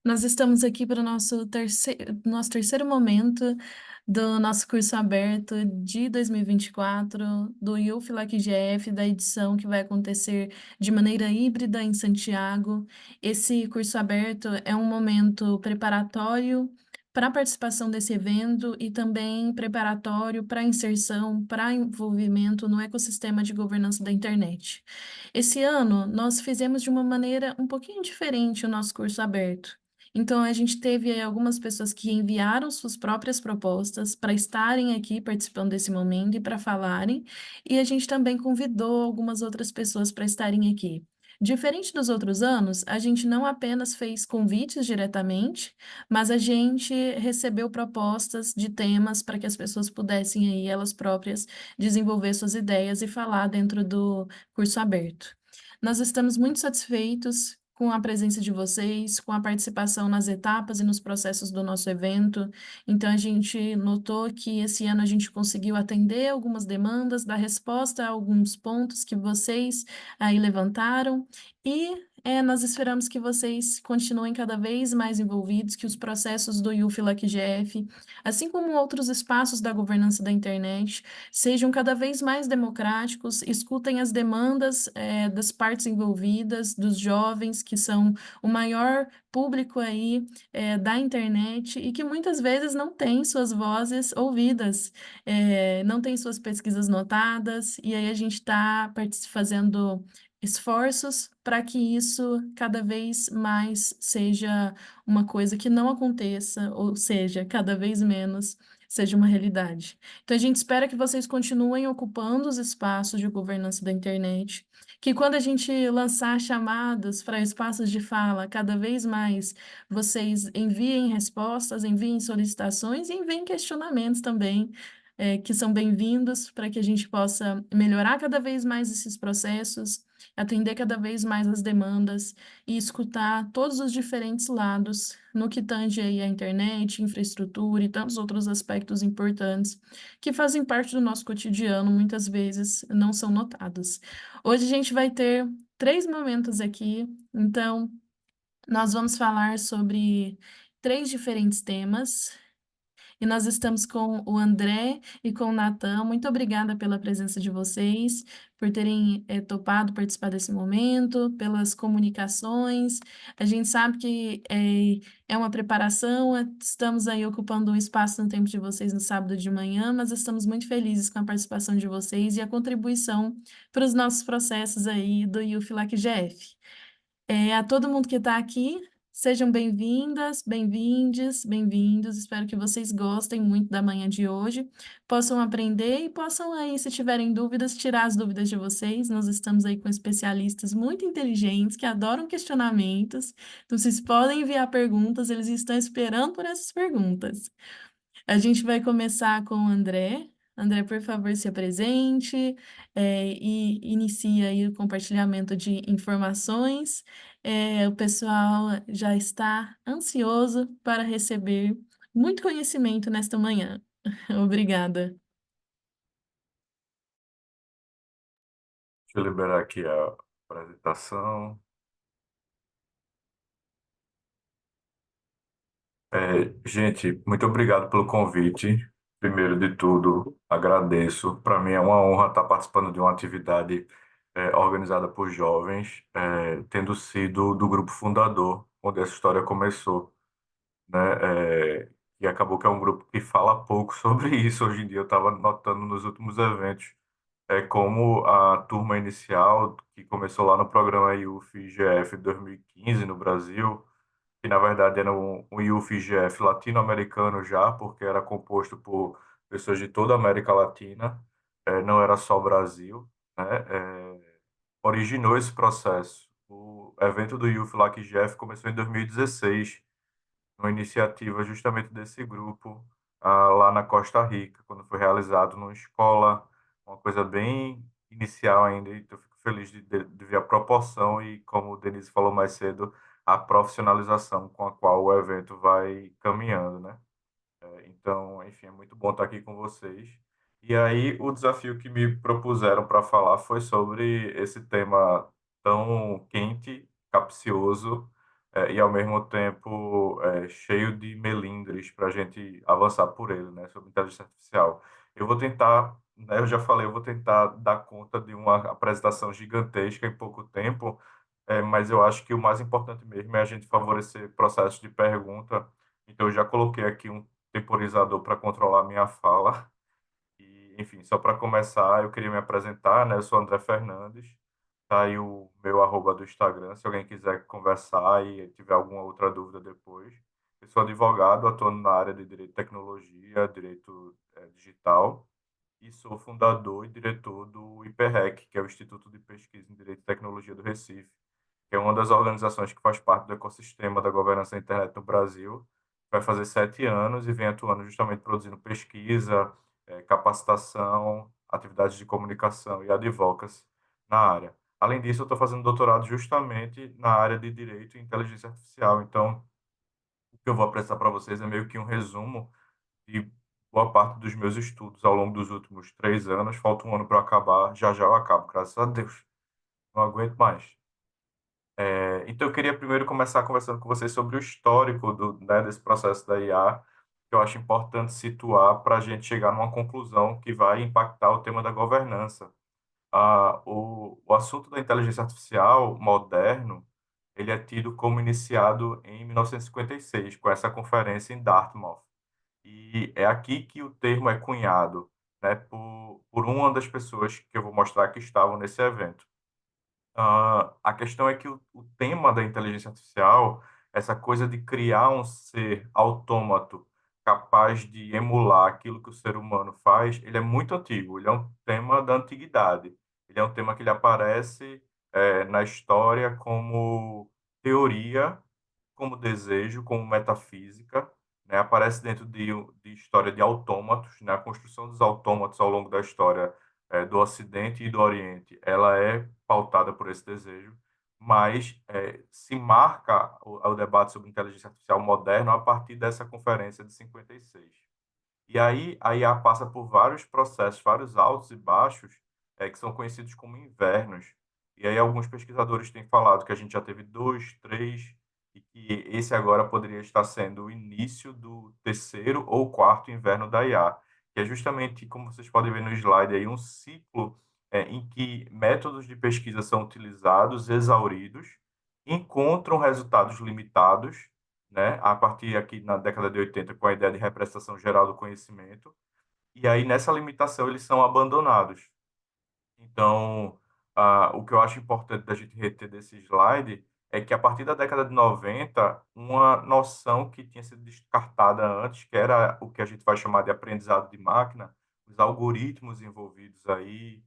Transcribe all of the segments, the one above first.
Nós estamos aqui para o nosso terceiro momento do nosso curso aberto de 2024, do UFLAC GF, da edição que vai acontecer de maneira híbrida em Santiago. Esse curso aberto é um momento preparatório para a participação desse evento e também preparatório para a inserção, para envolvimento no ecossistema de governança da internet. Esse ano, nós fizemos de uma maneira um pouquinho diferente o nosso curso aberto. Então, a gente teve aí algumas pessoas que enviaram suas próprias propostas para estarem aqui participando desse momento e para falarem, e a gente também convidou algumas outras pessoas para estarem aqui. Diferente dos outros anos, a gente não apenas fez convites diretamente, mas a gente recebeu propostas de temas para que as pessoas pudessem aí elas próprias desenvolver suas ideias e falar dentro do curso aberto. Nós estamos muito satisfeitos com a presença de vocês, com a participação nas etapas e nos processos do nosso evento. Então, a gente notou que esse ano a gente conseguiu atender algumas demandas, dar resposta a alguns pontos que vocês aí levantaram, e nós esperamos que vocês continuem cada vez mais envolvidos, que os processos do UFLAC-GF, assim como outros espaços da governança da internet, sejam cada vez mais democráticos, escutem as demandas das partes envolvidas, dos jovens, que são o maior público aí da internet e que muitas vezes não têm suas vozes ouvidas, não têm suas pesquisas notadas, e aí a gente está fazendo esforços para que isso cada vez mais seja uma coisa que não aconteça, ou seja, cada vez menos seja uma realidade. Então, a gente espera que vocês continuem ocupando os espaços de governança da internet, que quando a gente lançar chamadas para espaços de fala, cada vez mais vocês enviem respostas, enviem solicitações e enviem questionamentos também, que são bem-vindos para que a gente possa melhorar cada vez mais esses processos, atender cada vez mais as demandas e escutar todos os diferentes lados no que tange aí a internet, infraestrutura e tantos outros aspectos importantes que fazem parte do nosso cotidiano, muitas vezes não são notados. Hoje a gente vai ter três momentos aqui, então nós vamos falar sobre três diferentes temas. E nós estamos com o André e com o Natan. Muito obrigada pela presença de vocês, por terem topado participar desse momento, pelas comunicações. A gente sabe que é uma preparação, estamos aí ocupando um espaço no tempo de vocês no sábado de manhã, mas estamos muito felizes com a participação de vocês e a contribuição para os nossos processos aí do UFLAC GF. A todo mundo que está aqui, sejam bem-vindas, bem-vindes, bem-vindos. Espero que vocês gostem muito da manhã de hoje, possam aprender e possam aí, se tiverem dúvidas, tirar as dúvidas de vocês. Nós estamos aí com especialistas muito inteligentes que adoram questionamentos. Então, vocês podem enviar perguntas, eles estão esperando por essas perguntas. A gente vai começar com o André. André, por favor, se apresente, e inicie aí o compartilhamento de informações. O pessoal já está ansioso para receber muito conhecimento nesta manhã. Obrigada. Deixa eu liberar aqui a apresentação. Gente, muito obrigado pelo convite. Primeiro de tudo, agradeço. Para mim é uma honra estar participando de uma atividade organizada por jovens, tendo sido do grupo fundador, onde essa história começou, né? E acabou que é um grupo que fala pouco sobre isso hoje em dia. Eu estava notando nos últimos eventos, como a turma inicial, que começou lá no programa IUF-GF 2015 no Brasil, que na verdade era um IUF-GF latino-americano já, porque era composto por pessoas de toda a América Latina, não era só Brasil, né? Originou esse processo. O evento do IUF-LAC-GF começou em 2016, uma iniciativa justamente desse grupo, lá na Costa Rica, quando foi realizado numa escola, uma coisa bem inicial ainda, e eu fico feliz de ver a proporção e, como o Denise falou mais cedo, a profissionalização com a qual o evento vai caminhando, né? Então, enfim, é muito bom estar aqui com vocês. E aí, o desafio que me propuseram para falar foi sobre esse tema tão quente, capcioso, e ao mesmo tempo cheio de melindres para a gente avançar por ele, né, sobre inteligência artificial. Eu vou tentar, né, eu já falei, eu vou tentar dar conta de uma apresentação gigantesca em pouco tempo, mas eu acho que o mais importante mesmo é a gente favorecer processos de pergunta. Então, eu já coloquei aqui um temporizador para controlar a minha fala. E, enfim, só para começar, eu queria me apresentar, né? Eu sou André Fernandes, tá aí o meu arroba do Instagram, se alguém quiser conversar e tiver alguma outra dúvida depois. Eu sou advogado, atuando na área de Direito e Tecnologia, Direito Digital, e sou fundador e diretor do IPREC, que é o Instituto de Pesquisa em Direito e Tecnologia do Recife, que é uma das organizações que faz parte do ecossistema da governança da internet no Brasil. Vai fazer 7 anos e vem atuando justamente produzindo pesquisa, capacitação, atividades de comunicação e advocacy na área. Além disso, eu estou fazendo doutorado justamente na área de direito e inteligência artificial. Então, o que eu vou apresentar para vocês é meio que um resumo de boa parte dos meus estudos ao longo dos últimos 3 anos. Falta um ano para eu acabar, já já eu acabo, graças a Deus. Não aguento mais. Então, eu queria primeiro começar conversando com vocês sobre o histórico né, desse processo da IA, que eu acho importante situar para a gente chegar numa conclusão que vai impactar o tema da governança. O assunto da inteligência artificial moderno, ele é tido como iniciado em 1956, com essa conferência em Dartmouth. E é aqui que o termo é cunhado, né, por uma das pessoas que eu vou mostrar que estavam nesse evento. A questão é que o tema da inteligência artificial, essa coisa de criar um ser autômato capaz de emular aquilo que o ser humano faz, ele é muito antigo, ele é um tema da antiguidade. Ele é um tema que ele aparece na história como teoria, como desejo, como metafísica, né? Aparece dentro de história de autômatos, né? A construção dos autômatos ao longo da história do Ocidente e do Oriente, ela é pautada por esse desejo, mas se marca o debate sobre inteligência artificial moderno a partir dessa conferência de 56. E aí a IA passa por vários processos, vários altos e baixos, que são conhecidos como invernos. E aí alguns pesquisadores têm falado que a gente já teve dois, três, e que esse agora poderia estar sendo o início do terceiro ou quarto inverno da IA, que é justamente, como vocês podem ver no slide aí, um ciclo em que métodos de pesquisa são utilizados, exauridos, encontram resultados limitados, né, a partir aqui na década de 80 com a ideia de representação geral do conhecimento, e aí nessa limitação eles são abandonados. Então, o que eu acho importante da gente reter desse slide é que a partir da década de 90, uma noção que tinha sido descartada antes, que era o que a gente vai chamar de aprendizado de máquina, os algoritmos envolvidos aí,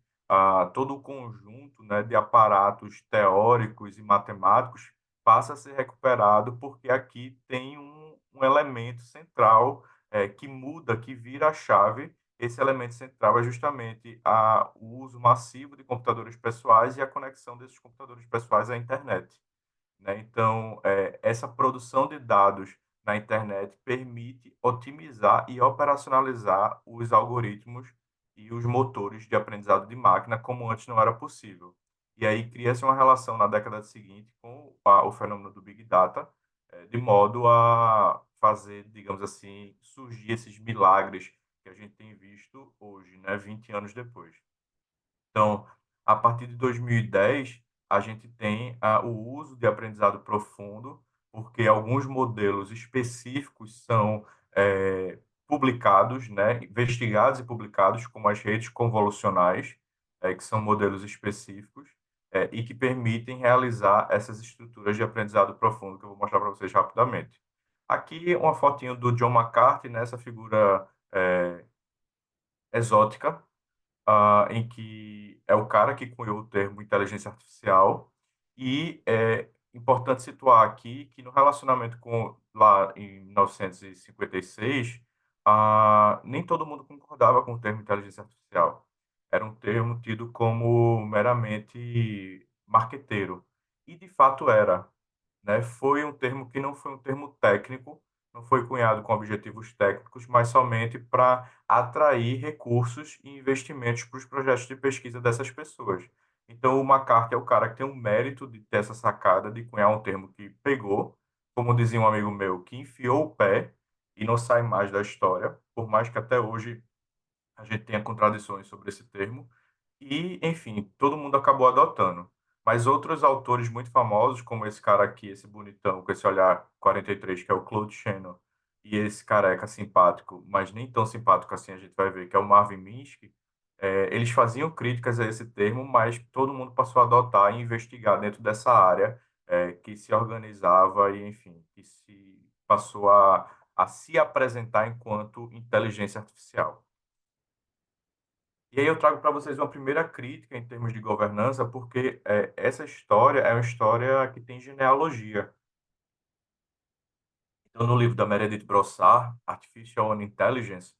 todo o conjunto, né, de aparatos teóricos e matemáticos passa a ser recuperado porque aqui tem um elemento central que muda, que vira a chave. Esse elemento central é justamente o uso massivo de computadores pessoais e a conexão desses computadores pessoais à internet, né? Então, essa produção de dados na internet permite otimizar e operacionalizar os algoritmos e os motores de aprendizado de máquina como antes não era possível. E aí cria-se uma relação na década seguinte com o fenômeno do Big Data, de modo a fazer, digamos assim, surgir esses milagres que a gente tem visto hoje, né, 20 anos depois. Então, a partir de 2010, a gente tem o uso de aprendizado profundo, porque alguns modelos específicos são publicados, né, investigados e publicados, como as redes convolucionais, que são modelos específicos, e que permitem realizar essas estruturas de aprendizado profundo, que eu vou mostrar para vocês rapidamente. Aqui, uma fotinho do John McCarthy, né, essa figura exótica, em que é o cara que cunhou o termo inteligência artificial, e é importante situar aqui que no relacionamento com lá em 1956, nem todo mundo concordava com o termo inteligência artificial. Era um termo tido como meramente marqueteiro, e de fato era, né? Foi um termo que não foi um termo técnico, não foi cunhado com objetivos técnicos, mas somente para atrair recursos e investimentos para os projetos de pesquisa dessas pessoas. Então, o McCarthy é o cara que tem o mérito de ter essa sacada de cunhar um termo que pegou, como dizia um amigo meu, que enfiou o pé e não sai mais da história, por mais que até hoje a gente tenha contradições sobre esse termo. E, enfim, todo mundo acabou adotando. Mas outros autores muito famosos, como esse cara aqui, esse bonitão, com esse olhar 43, que é o Claude Shannon, e esse careca simpático, mas nem tão simpático assim, a gente vai ver, que é o Marvin Minsky, eles faziam críticas a esse termo, mas todo mundo passou a adotar e investigar dentro dessa área, que se organizava e, enfim, que se passou a se apresentar enquanto inteligência artificial. E aí eu trago para vocês uma primeira crítica em termos de governança, porque essa história é uma história que tem genealogia. Então, no livro da Meredith Brossard, Artificial and Intelligence,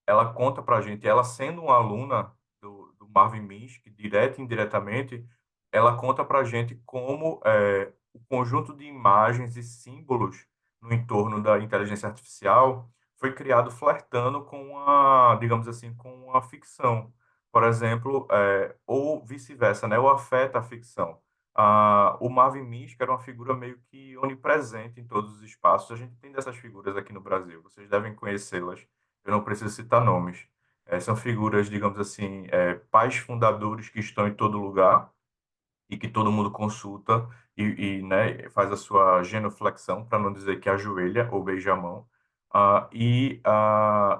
ela conta para a gente, ela sendo uma aluna do Marvin Minsky, direta e indiretamente, ela conta para a gente como o conjunto de imagens e símbolos no entorno da inteligência artificial foi criado flertando com a, digamos assim, com a ficção. Por exemplo, ou vice-versa, né? Ou afeta a ficção. O Marvin Minsky era uma figura meio que onipresente em todos os espaços. A gente tem dessas figuras aqui no Brasil, vocês devem conhecê-las, eu não preciso citar nomes. São figuras, digamos assim, pais fundadores que estão em todo lugar e que todo mundo consulta né, faz a sua genuflexão, para não dizer que ajoelha ou beija a mão.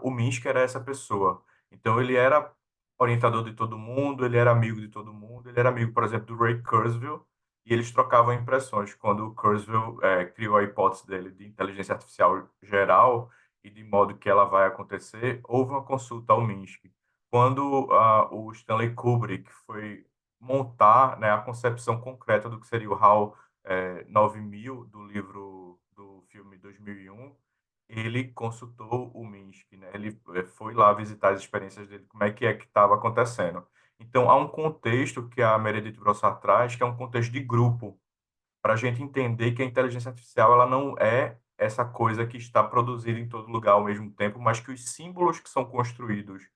O Minsky era essa pessoa. Então, ele era orientador de todo mundo, ele era amigo de todo mundo, ele era amigo, por exemplo, do Ray Kurzweil, e eles trocavam impressões. Quando o Kurzweil criou a hipótese dele de inteligência artificial geral e de modo que ela vai acontecer, houve uma consulta ao Minsky. Quando o Stanley Kubrick foi montar, né, a concepção concreta do que seria o HAL 9000 do livro do filme 2001, ele consultou o Minsky, né? Ele foi lá visitar as experiências dele, como é que estava acontecendo. Então, há um contexto que a Meredith Brossard traz, que é um contexto de grupo, para a gente entender que a inteligência artificial ela não é essa coisa que está produzida em todo lugar ao mesmo tempo, mas que os símbolos que são construídos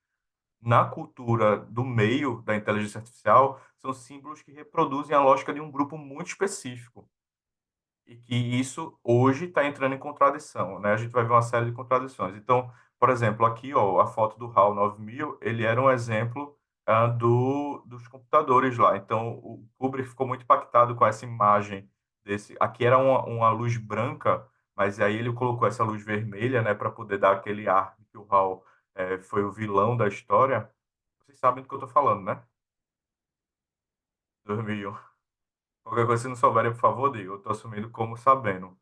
na cultura do meio da inteligência artificial são símbolos que reproduzem a lógica de um grupo muito específico. E que isso hoje está entrando em contradição, né? A gente vai ver uma série de contradições. Então, por exemplo, aqui, ó, a foto do HAL 9000, ele era um exemplo dos computadores lá. Então, o Kubrick ficou muito impactado com essa imagem desse. Aqui era uma luz branca, mas aí ele colocou essa luz vermelha, né, para poder dar aquele ar de que o HAL foi o vilão da história. Vocês sabem do que eu estou falando, né? 2001. Qualquer coisa, se não souberem, por favor, diga. Eu estou assumindo como sabendo.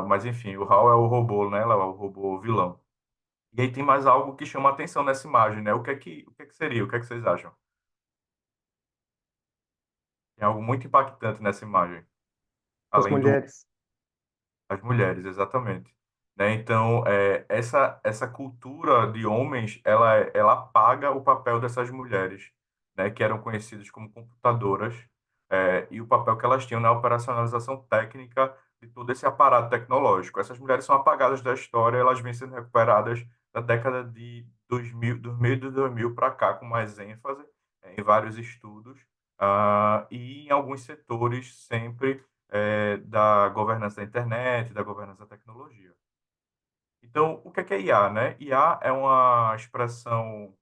Mas, enfim, o HAL é o robô, né? Ela é o robô vilão. E aí tem mais algo que chama a atenção nessa imagem, né? O que é que seria? O que é que vocês acham? Tem algo muito impactante nessa imagem, As além do mulheres. as mulheres, exatamente. Né? Então, essa cultura de homens, ela apaga o papel dessas mulheres, né? Que eram conhecidas como computadoras, e o papel que elas tinham na operacionalização técnica de todo esse aparato tecnológico. Essas mulheres são apagadas da história, elas vêm sendo recuperadas da década de 2000, do meio de 2000 para cá, com mais ênfase, em vários estudos, e em alguns setores sempre da governança da internet, da governança da tecnologia. Então, o que é IA, né? IA é uma expressão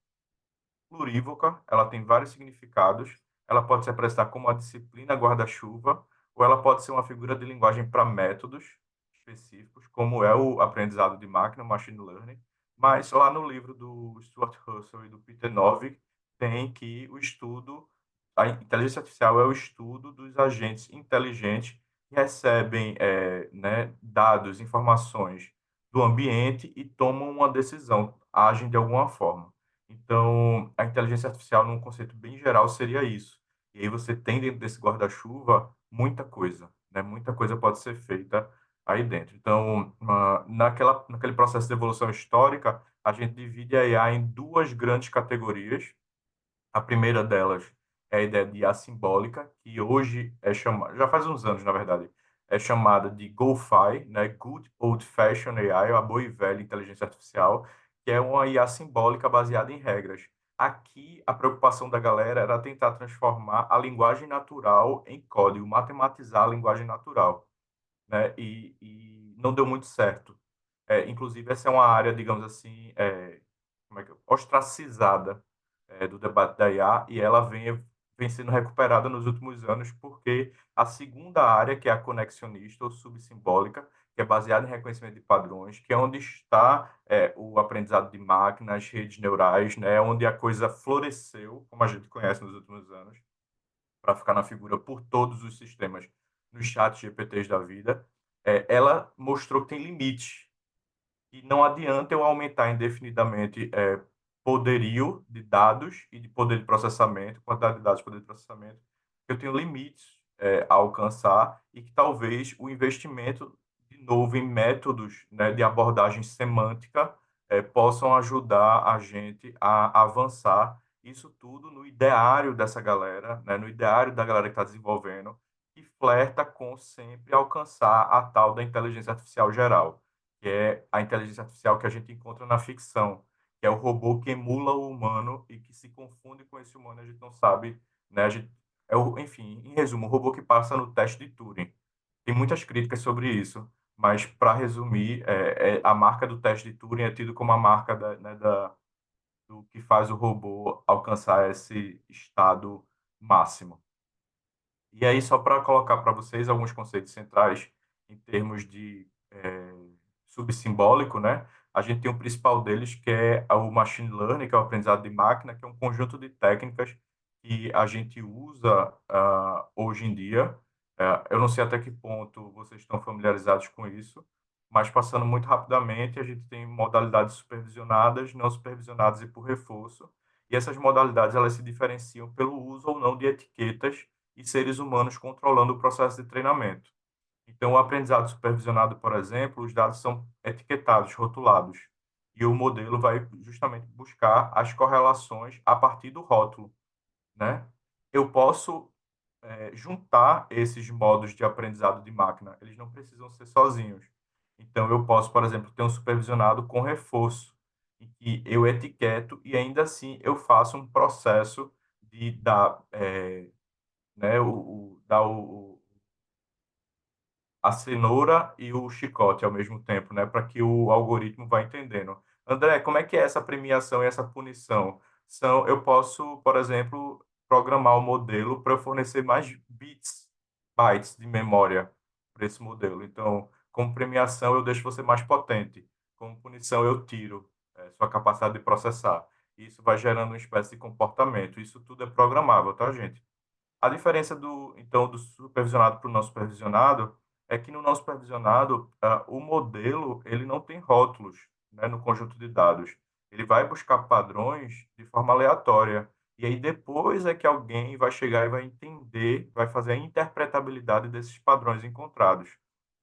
plurívoca, ela tem vários significados. Ela pode se apresentar como uma disciplina guarda-chuva, ou ela pode ser uma figura de linguagem para métodos específicos, como é o aprendizado de máquina, o machine learning. Mas lá no livro do Stuart Russell e do Peter Novick, tem que o estudo, a inteligência artificial é o estudo dos agentes inteligentes que recebem né, dados, informações do ambiente e tomam uma decisão, agem de alguma forma. Então, a inteligência artificial, num conceito bem geral, seria isso. E aí você tem dentro desse guarda-chuva muita coisa, né? Muita coisa pode ser feita aí dentro. Então, naquele processo de evolução histórica, a gente divide a IA em duas grandes categorias. A primeira delas é a ideia de IA simbólica, que hoje é chamada, já faz uns anos, na verdade, é chamada de GoFi, né? Good Old-Fashioned AI, a boa e velha inteligência artificial, que é uma IA simbólica baseada em regras. Aqui, a preocupação da galera era tentar transformar a linguagem natural em código, matematizar a linguagem natural, né? E não deu muito certo. Inclusive, essa é uma área, digamos assim, como é que, ostracizada do debate da IA, e ela vem sendo recuperada nos últimos anos, porque a segunda área, que é a conexionista ou subsimbólica, que é baseada em reconhecimento de padrões, que é onde está o aprendizado de máquinas, redes neurais, né, onde a coisa floresceu, como a gente conhece nos últimos anos, para ficar na figura por todos os sistemas, nos chats GPTs da vida, ela mostrou que tem limites e não adianta eu aumentar indefinidamente poderio de dados e de poder de processamento, quantidade de dados e poder de processamento, que eu tenho limites a alcançar e que talvez o investimento, de novo, em métodos, né, de abordagem semântica possam ajudar a gente a avançar. Isso tudo no ideário dessa galera, né, no ideário da galera que está desenvolvendo, que flerta com sempre alcançar a tal da inteligência artificial geral, que é a inteligência artificial que a gente encontra na ficção, que é o robô que emula o humano e que se confunde com esse humano, a gente não sabe, né? Enfim, em resumo, o robô que passa no teste de Turing. Tem muitas críticas sobre isso, mas para resumir, a marca do teste de Turing é tido como a marca do que faz o robô alcançar esse estado máximo. E aí, só para colocar para vocês alguns conceitos centrais em termos de subsimbólico, né? A gente tem o principal deles, que é o machine learning, que é o aprendizado de máquina, que é um conjunto de técnicas que a gente usa hoje em dia. Eu não sei até que ponto vocês estão familiarizados com isso, mas passando muito rapidamente, a gente tem modalidades supervisionadas, não supervisionadas e por reforço. E essas modalidades elas se diferenciam pelo uso ou não de etiquetas e seres humanos controlando o processo de treinamento. Então, o aprendizado supervisionado, por exemplo, os dados são etiquetados, rotulados, e o modelo vai justamente buscar as correlações a partir do rótulo, né? Eu posso juntar esses modos de aprendizado de máquina, eles não precisam ser sozinhos. Então, eu posso, por exemplo, ter um supervisionado com reforço, em que eu etiqueto e ainda assim eu faço um processo de dar, né, dar a cenoura e o chicote ao mesmo tempo, né, para que o algoritmo vá entendendo. André, como é que é essa premiação e essa punição? Eu posso, por exemplo, programar o modelo para fornecer mais bytes de memória para esse modelo. Então, como premiação, eu deixo você mais potente. Como punição, eu tiro sua capacidade de processar. Isso vai gerando uma espécie de comportamento. Isso tudo é programável, tá, gente? A diferença do supervisionado para o não supervisionado é que no não supervisionado, o modelo ele não tem rótulos, né, no conjunto de dados. Ele vai buscar padrões de forma aleatória. E aí depois é que alguém vai chegar e vai entender, vai fazer a interpretabilidade desses padrões encontrados.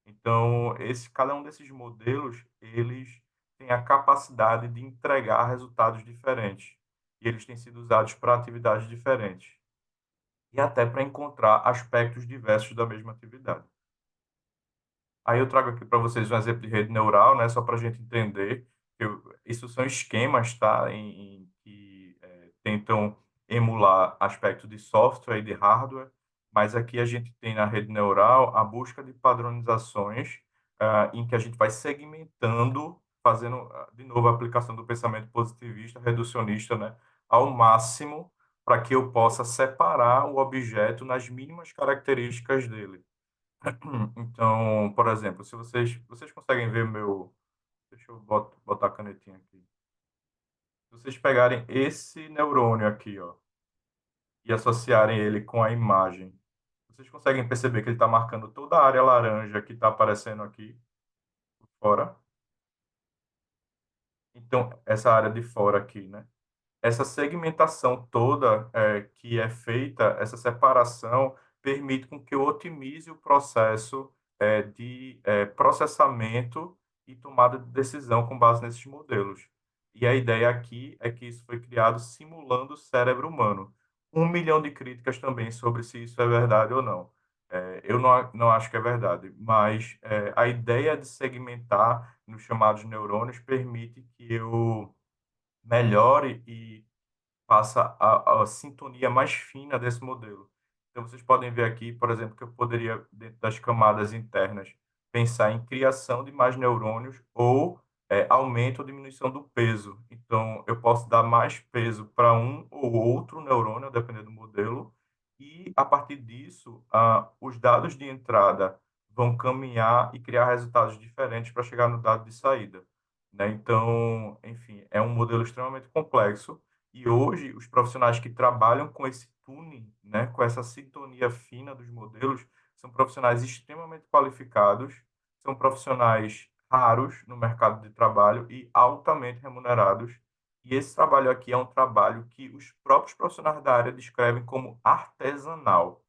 Então, cada um desses modelos, eles têm a capacidade de entregar resultados diferentes. E eles têm sido usados para atividades diferentes e até para encontrar aspectos diversos da mesma atividade. Aí eu trago aqui para vocês um exemplo de rede neural, né, só para a gente entender que isso são esquemas, tá, que tentam emular aspectos de software e de hardware, mas aqui a gente tem na rede neural a busca de padronizações, em que a gente vai segmentando, fazendo, de novo, a aplicação do pensamento positivista, reducionista, né, ao máximo, para que eu possa separar o objeto nas mínimas características dele. Então, por exemplo, se vocês conseguem ver meu. Deixa eu botar a canetinha aqui. Se vocês pegarem esse neurônio aqui, ó, e associarem ele com a imagem, vocês conseguem perceber que ele está marcando toda a área laranja que está aparecendo aqui fora. Então, essa área de fora aqui, né? Essa segmentação toda que é feita, essa separação, permite com que eu otimize o processo de processamento e tomada de decisão com base nesses modelos. E a ideia aqui é que isso foi criado simulando o cérebro humano. 1 milhão de críticas também sobre se isso é verdade ou não. Eu não acho que é verdade, mas a ideia de segmentar nos chamados neurônios permite que eu melhore e faça a sintonia mais fina desse modelo. Então, vocês podem ver aqui, por exemplo, que eu poderia, dentro das camadas internas, pensar em criação de mais neurônios ou aumento ou diminuição do peso. Então, eu posso dar mais peso para um ou outro neurônio, dependendo do modelo, e, a partir disso, os dados de entrada vão caminhar e criar resultados diferentes para chegar no dado de saída, né? Então, enfim, é um modelo extremamente complexo e hoje os profissionais que trabalham com esse tuning, né, com essa sintonia fina dos modelos, são profissionais extremamente qualificados, são profissionais raros no mercado de trabalho e altamente remunerados. E esse trabalho aqui é um trabalho que os próprios profissionais da área descrevem como artesanal.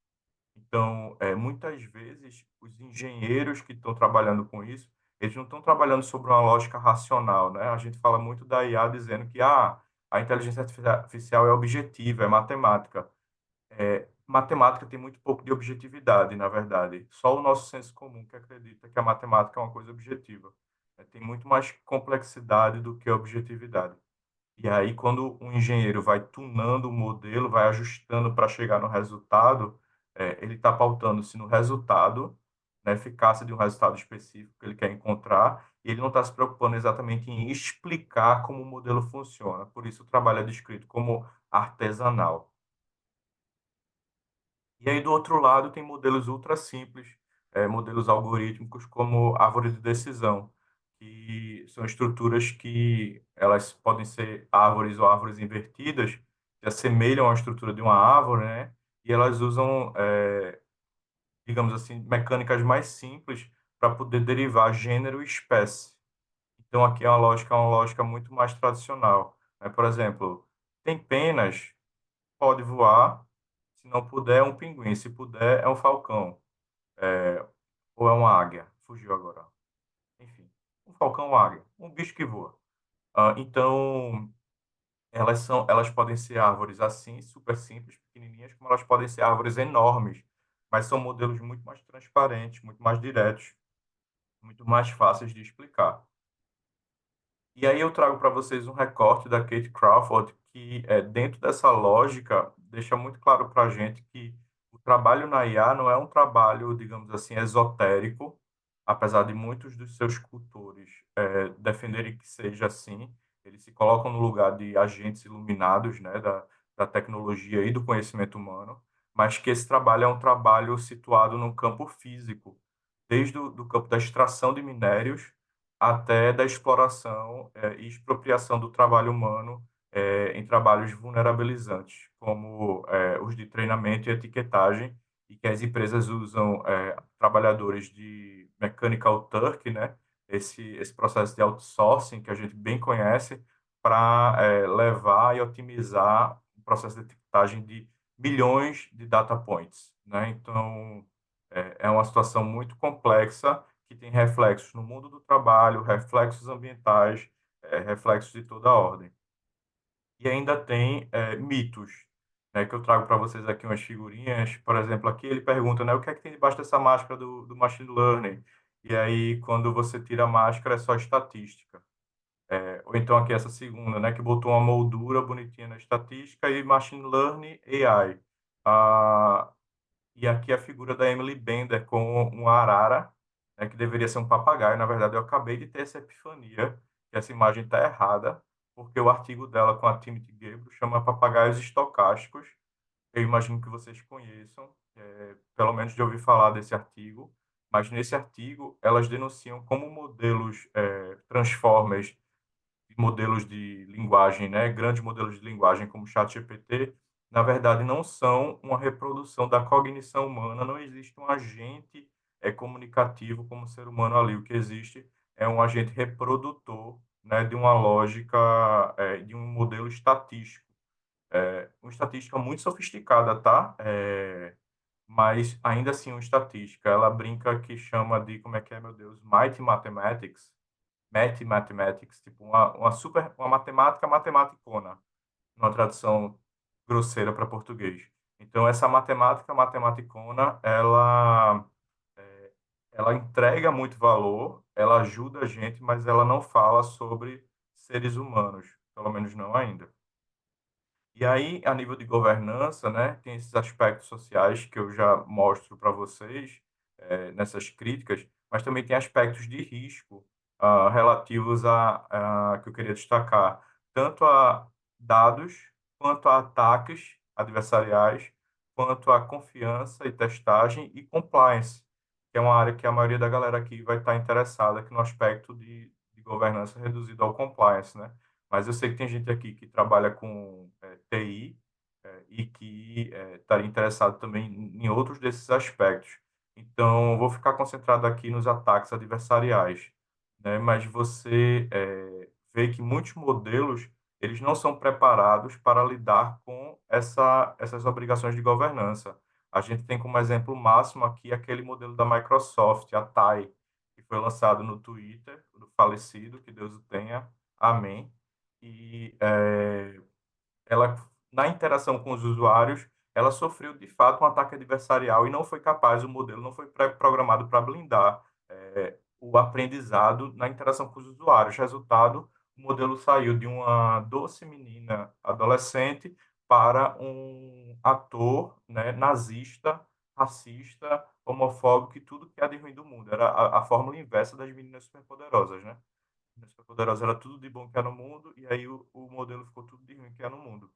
Então, muitas vezes, os engenheiros que estão trabalhando com isso, eles não estão trabalhando sobre uma lógica racional, né? A gente fala muito da IA dizendo que a inteligência artificial é objetiva, é matemática. Matemática tem muito pouco de objetividade, na verdade. Só o nosso senso comum que acredita que a matemática é uma coisa objetiva. Tem muito mais complexidade do que objetividade. E aí, quando um engenheiro vai tunando o modelo, vai ajustando para chegar no resultado, ele está pautando-se no resultado, na eficácia de um resultado específico que ele quer encontrar, e ele não está se preocupando exatamente em explicar como o modelo funciona. Por isso, o trabalho é descrito como artesanal. E aí, do outro lado, tem modelos ultra simples, modelos algorítmicos como árvore de decisão, que são estruturas que elas podem ser árvores ou árvores invertidas, que assemelham à estrutura de uma árvore, né? E elas usam, digamos assim, mecânicas mais simples para poder derivar gênero e espécie. Então, aqui é uma lógica muito mais tradicional, né? Por exemplo, tem penas, pode voar, se não puder, é um pinguim. Se puder, é um falcão. Ou é uma águia. Fugiu agora. Enfim, um falcão ou águia. Um bicho que voa. Então, elas podem ser árvores assim, super simples, pequenininhas, como elas podem ser árvores enormes. Mas são modelos muito mais transparentes, muito mais diretos, muito mais fáceis de explicar. E aí eu trago para vocês um recorte da Kate Crawford que, dentro dessa lógica, deixa muito claro para a gente que o trabalho na IA não é um trabalho, digamos assim, esotérico, apesar de muitos dos seus cultores defenderem que seja assim. Eles se colocam no lugar de agentes iluminados, né, da tecnologia e do conhecimento humano, mas que esse trabalho é um trabalho situado no campo físico, desde o do campo da extração de minérios até da exploração e expropriação do trabalho humano em trabalhos vulnerabilizantes, como os de treinamento e etiquetagem, e que as empresas usam trabalhadores de Mechanical Turk, né? Esse processo de outsourcing que a gente bem conhece, para levar e otimizar o processo de etiquetagem de milhões de data points, né? Então, é uma situação muito complexa que tem reflexos no mundo do trabalho, reflexos ambientais, reflexos de toda a ordem. E ainda tem mitos, né, que eu trago para vocês aqui umas figurinhas. Por exemplo, aqui ele pergunta, né, o que é que tem debaixo dessa máscara do machine learning? E aí, quando você tira a máscara, é só estatística. Ou então aqui essa segunda, né, que botou uma moldura bonitinha na estatística e machine learning AI. E aqui a figura da Emily Bender com uma arara, né, que deveria ser um papagaio. Na verdade, eu acabei de ter essa epifania, que essa imagem está errada, porque o artigo dela com a Timothy Gebro chama Papagaios Estocásticos. Eu imagino que vocês conheçam, pelo menos de ouvir falar desse artigo. Mas nesse artigo, elas denunciam como modelos Transformers modelos de linguagem, né, grandes modelos de linguagem como o ChatGPT, na verdade não são uma reprodução da cognição humana, não existe um agente comunicativo como ser humano ali, o que existe é um agente reprodutor, né, de uma lógica, de um modelo estatístico, uma estatística muito sofisticada, tá? Mas ainda assim uma estatística, ela brinca que chama de, como é que é, meu Deus, Mighty Mathematics, Mathematics, tipo uma matemática matematicona, numa tradução grosseira para português. Então, essa matemática matematicona, ela entrega muito valor, ela ajuda a gente, mas ela não fala sobre seres humanos, pelo menos não ainda. E aí, a nível de governança, né, tem esses aspectos sociais que eu já mostro para vocês, nessas críticas, mas também tem aspectos de risco, relativos que eu queria destacar, tanto a dados, quanto a ataques adversariais, quanto a confiança e testagem e compliance, que é uma área que a maioria da galera aqui vai estar interessada aqui no aspecto de governança reduzido ao compliance, né? Mas eu sei que tem gente aqui que trabalha com TI e que estaria interessado também em outros desses aspectos. Então, eu vou ficar concentrado aqui nos ataques adversariais, né? Mas você vê que muitos modelos eles não são preparados para lidar com essas obrigações de governança. A gente tem como exemplo máximo aqui aquele modelo da Microsoft, a TAI, que foi lançado no Twitter, do falecido, que Deus o tenha, amém. E ela, na interação com os usuários, ela sofreu de fato um ataque adversarial e não foi capaz, o modelo não foi programado para blindar o aprendizado na interação com os usuários. Resultado, o modelo saiu de uma doce menina adolescente para um ator, né, nazista, racista, homofóbico e tudo que há de ruim do mundo. Era a fórmula inversa das meninas superpoderosas, né? Meninas superpoderosas era tudo de bom que há no mundo e aí o modelo ficou tudo de ruim que há no mundo.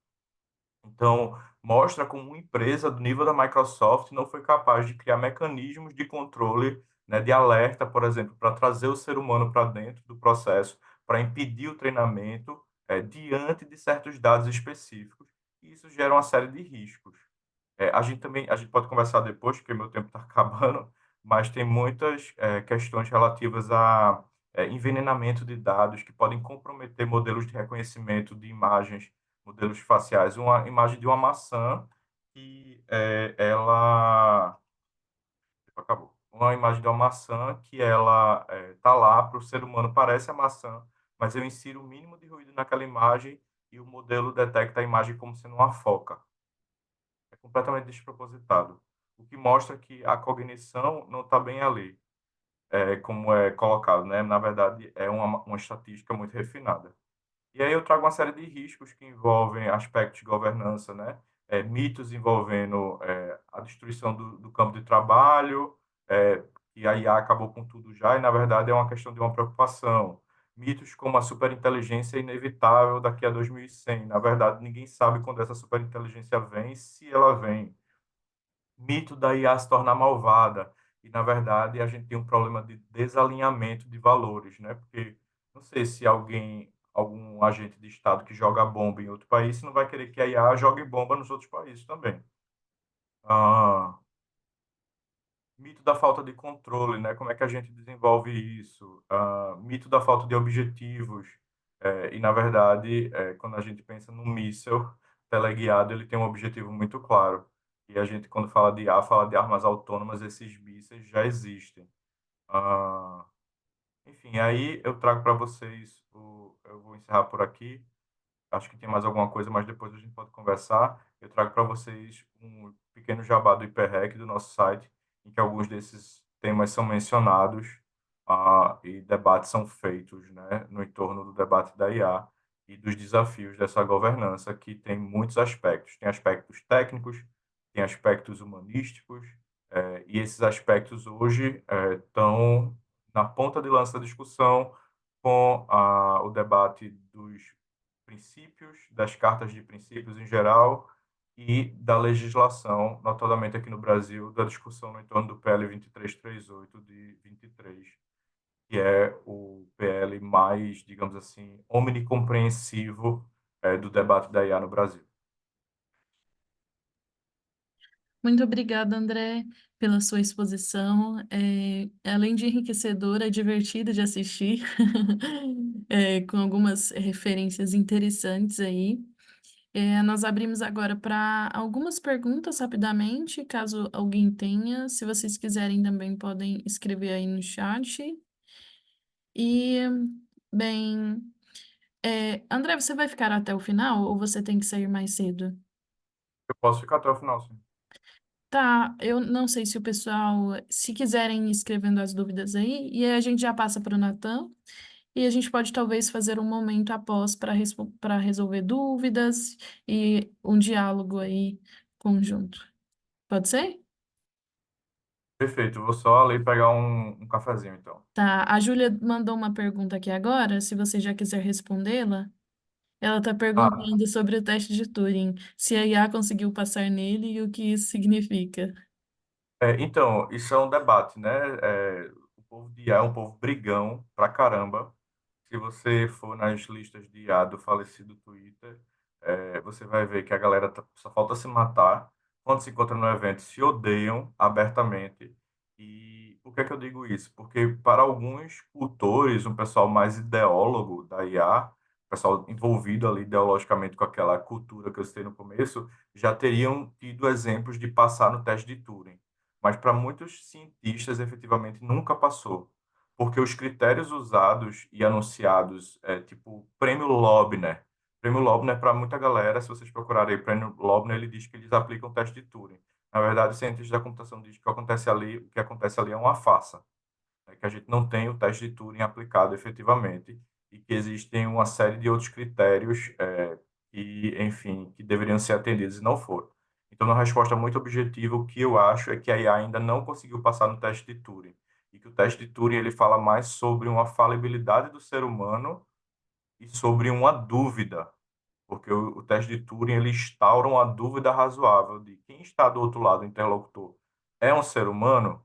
Então, mostra como uma empresa do nível da Microsoft não foi capaz de criar mecanismos de controle, né, de alerta, por exemplo, para trazer o ser humano para dentro do processo, para impedir o treinamento, diante de certos dados específicos. E isso gera uma série de riscos. A gente pode conversar depois, porque meu tempo está acabando, mas tem muitas questões relativas a envenenamento de dados que podem comprometer modelos de reconhecimento de imagens, modelos faciais. Uma imagem de uma maçã que ela acabou. Uma imagem de uma maçã que ela está lá para o ser humano, parece a maçã, mas eu insiro o mínimo de ruído naquela imagem e o modelo detecta a imagem como sendo uma foca. É completamente despropositado. O que mostra que a cognição não está bem ali, como é colocado, né? Na verdade, é uma estatística muito refinada. E aí eu trago uma série de riscos que envolvem aspectos de governança, né? Mitos envolvendo a destruição do campo de trabalho, que a IA acabou com tudo já, e na verdade é uma questão de uma preocupação. Mitos como a superinteligência é inevitável daqui a 2100. Na verdade, ninguém sabe quando essa superinteligência vem, se ela vem. Mito da IA se tornar malvada. E, na verdade, a gente tem um problema de desalinhamento de valores, né? Porque não sei se algum agente de Estado que joga bomba em outro país, não vai querer que a IA jogue bomba nos outros países também. Ah, mito da falta de controle, né? Como é que a gente desenvolve isso? Mito da falta de objetivos. E, na verdade, quando a gente pensa no míssil teleguiado, ele tem um objetivo muito claro. E a gente, quando fala de IA, fala de armas autônomas, esses mísseis já existem. Ah, enfim, aí eu trago para vocês, eu vou encerrar por aqui. Acho que tem mais alguma coisa, mas depois a gente pode conversar. Eu trago para vocês um pequeno jabá do HiperRec do nosso site, em que alguns desses temas são mencionados, e debates são feitos, né, no entorno do debate da IA e dos desafios dessa governança, que tem muitos aspectos. Tem aspectos técnicos, tem aspectos humanísticos, e esses aspectos hoje estão na ponta de lança da discussão com o debate dos princípios, das cartas de princípios em geral e da legislação, notadamente aqui no Brasil, da discussão no entorno do PL 2338 de 23, que é o PL mais, digamos assim, omnicompreensivo do debate da IA no Brasil. Muito obrigada, André, pela sua exposição. Além de enriquecedora, é divertida de assistir, com algumas referências interessantes aí. Nós abrimos agora para algumas perguntas rapidamente, caso alguém tenha. Se vocês quiserem, também podem escrever aí no chat. E, bem, André, você vai ficar até o final ou você tem que sair mais cedo? Eu posso ficar até o final, sim. Tá, eu não sei se o pessoal, se quiserem ir escrevendo as dúvidas aí, e aí a gente já passa para o Natan. e a gente pode talvez fazer um momento após para resolver dúvidas e um diálogo aí conjunto. Pode ser? Perfeito, vou só ali pegar um cafezinho, então. Tá. A Júlia mandou uma pergunta aqui agora, se você já quiser respondê-la. Ela está Ah, perguntando sobre o teste de Turing, se a IA conseguiu passar nele e o que isso significa. então, isso é um debate, né? O povo de IA é um povo brigão pra caramba. Se você for nas listas de IA do falecido Twitter, você vai ver que a galera só falta se matar. Quando se encontram no evento, se odeiam abertamente. E por que que eu digo isso? Porque para alguns cultores, um pessoal mais ideólogo da IA, pessoal envolvido ali ideologicamente com aquela cultura que eu citei no começo, já teriam tido exemplos de passar no teste de Turing. Mas para muitos cientistas, efetivamente, nunca passou porque os critérios usados e anunciados tipo Prêmio Loebner. Prêmio Loebner, para muita galera, se vocês procurarem aí Prêmio Loebner, ele diz que eles aplicam o teste de Turing. Na verdade, os cientistas da computação dizem que o que acontece ali é uma farsa, né? Que a gente não tem o teste de Turing aplicado efetivamente e que existem uma série de outros critérios que, enfim, que deveriam ser atendidos e não foram. Então, uma resposta muito objetiva, o que eu acho é que a IA ainda não conseguiu passar no teste de Turing e que o teste de Turing ele fala mais sobre uma falibilidade do ser humano e sobre uma dúvida, porque o teste de Turing ele instaura uma dúvida razoável de quem está do outro lado, o interlocutor, é um ser humano,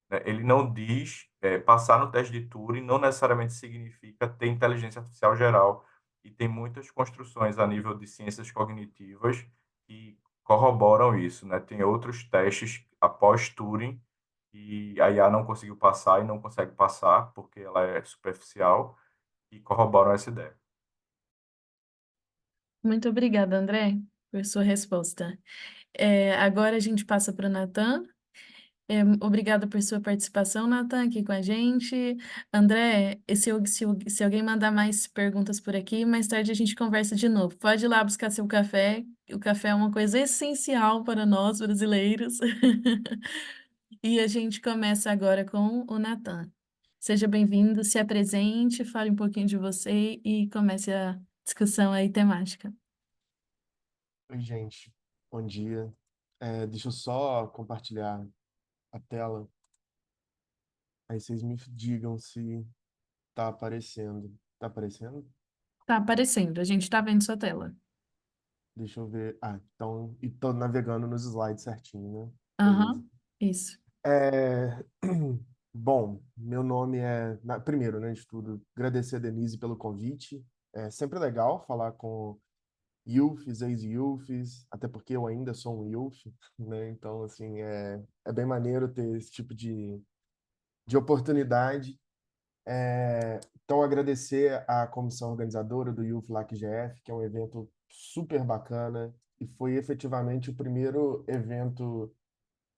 né? Ele não diz, passar no teste de Turing não necessariamente significa ter inteligência artificial geral, e tem muitas construções a nível de ciências cognitivas que corroboram isso, né? Tem outros testes após Turing e a IA não conseguiu passar e não consegue passar porque ela é superficial e corroboram essa ideia. Muito obrigada, André, por sua resposta. Agora a gente passa para o Natan. Obrigada por sua participação, Natan, aqui com a gente. André, se alguém mandar mais perguntas por aqui, mais tarde a gente conversa de novo. Pode ir lá buscar seu café. O café é uma coisa essencial para nós brasileiros. E a gente começa agora com o Natan. Seja bem-vindo, se apresente, fale um pouquinho de você e comece a discussão aí temática. Oi, gente. Bom dia. Deixa eu só compartilhar a tela. Aí vocês me digam se tá aparecendo. Tá aparecendo? Tá aparecendo, a gente tá vendo sua tela. Deixa eu ver. Ah, então, e tô navegando nos slides certinho, né? Beleza. Aham, isso. É, Bom, meu nome é. Primeiro, né, de tudo, agradecer a Denise pelo convite. É sempre legal falar com youths, ex-youths, até porque eu ainda sou um youth, né? Então, assim, é bem maneiro ter esse tipo de oportunidade. Então, agradecer à comissão organizadora do Youth LAC GF, que é um evento super bacana e foi efetivamente o primeiro evento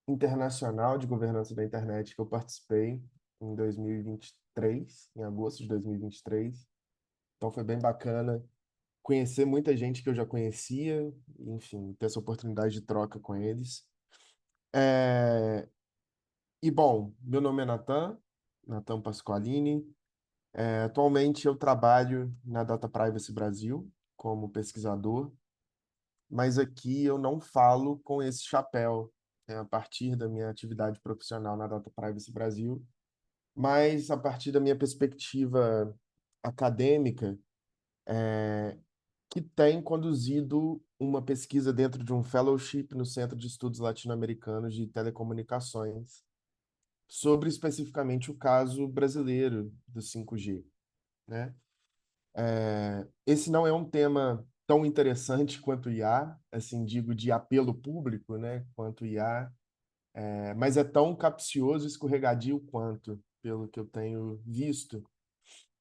internacional de governança da internet que eu participei em 2023, em agosto de 2023. Então, foi bem bacana conhecer muita gente que eu já conhecia, enfim, ter essa oportunidade de troca com eles. É, E, bom, meu nome é Natan Pasqualini. Atualmente eu trabalho na Data Privacy Brasil como pesquisador, mas aqui eu não falo com esse chapéu, né, a partir da minha atividade profissional na Data Privacy Brasil, mas a partir da minha perspectiva acadêmica, que tem conduzido uma pesquisa dentro de um fellowship no Centro de Estudos Latino-Americanos de Telecomunicações, sobre especificamente o caso brasileiro do 5G, né? Esse não é um tema tão interessante quanto o IA, assim, digo, de apelo público, né, quanto o IA, mas é tão capcioso e escorregadio quanto, pelo que eu tenho visto.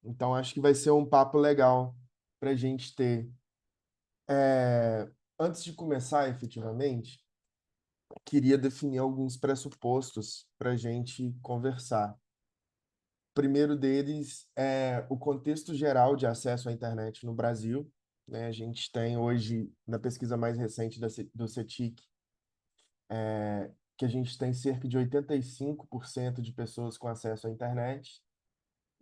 Então, acho que vai ser um papo legal para a gente ter. Antes de começar, efetivamente, queria definir alguns pressupostos para a gente conversar. O primeiro deles é o contexto geral de acesso à internet no Brasil, né? A gente tem hoje, na pesquisa mais recente do CETIC, que a gente tem cerca de 85% de pessoas com acesso à internet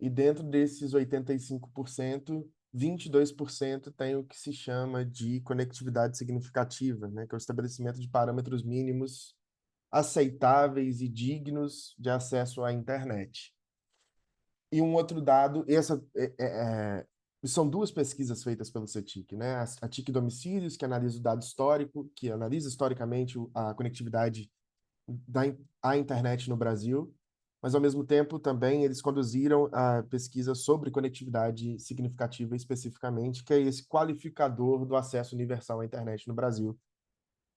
E dentro desses 85%, 22% tem o que se chama de conectividade significativa, né, que é o estabelecimento de parâmetros mínimos aceitáveis e dignos de acesso à internet. E um outro dado, são duas pesquisas feitas pelo CETIC, né? A TIC Domicílios, que analisa o dado histórico, que analisa historicamente a conectividade à internet no Brasil, mas ao mesmo tempo também eles conduziram a pesquisa sobre conectividade significativa especificamente, que é esse qualificador do acesso universal à internet no Brasil,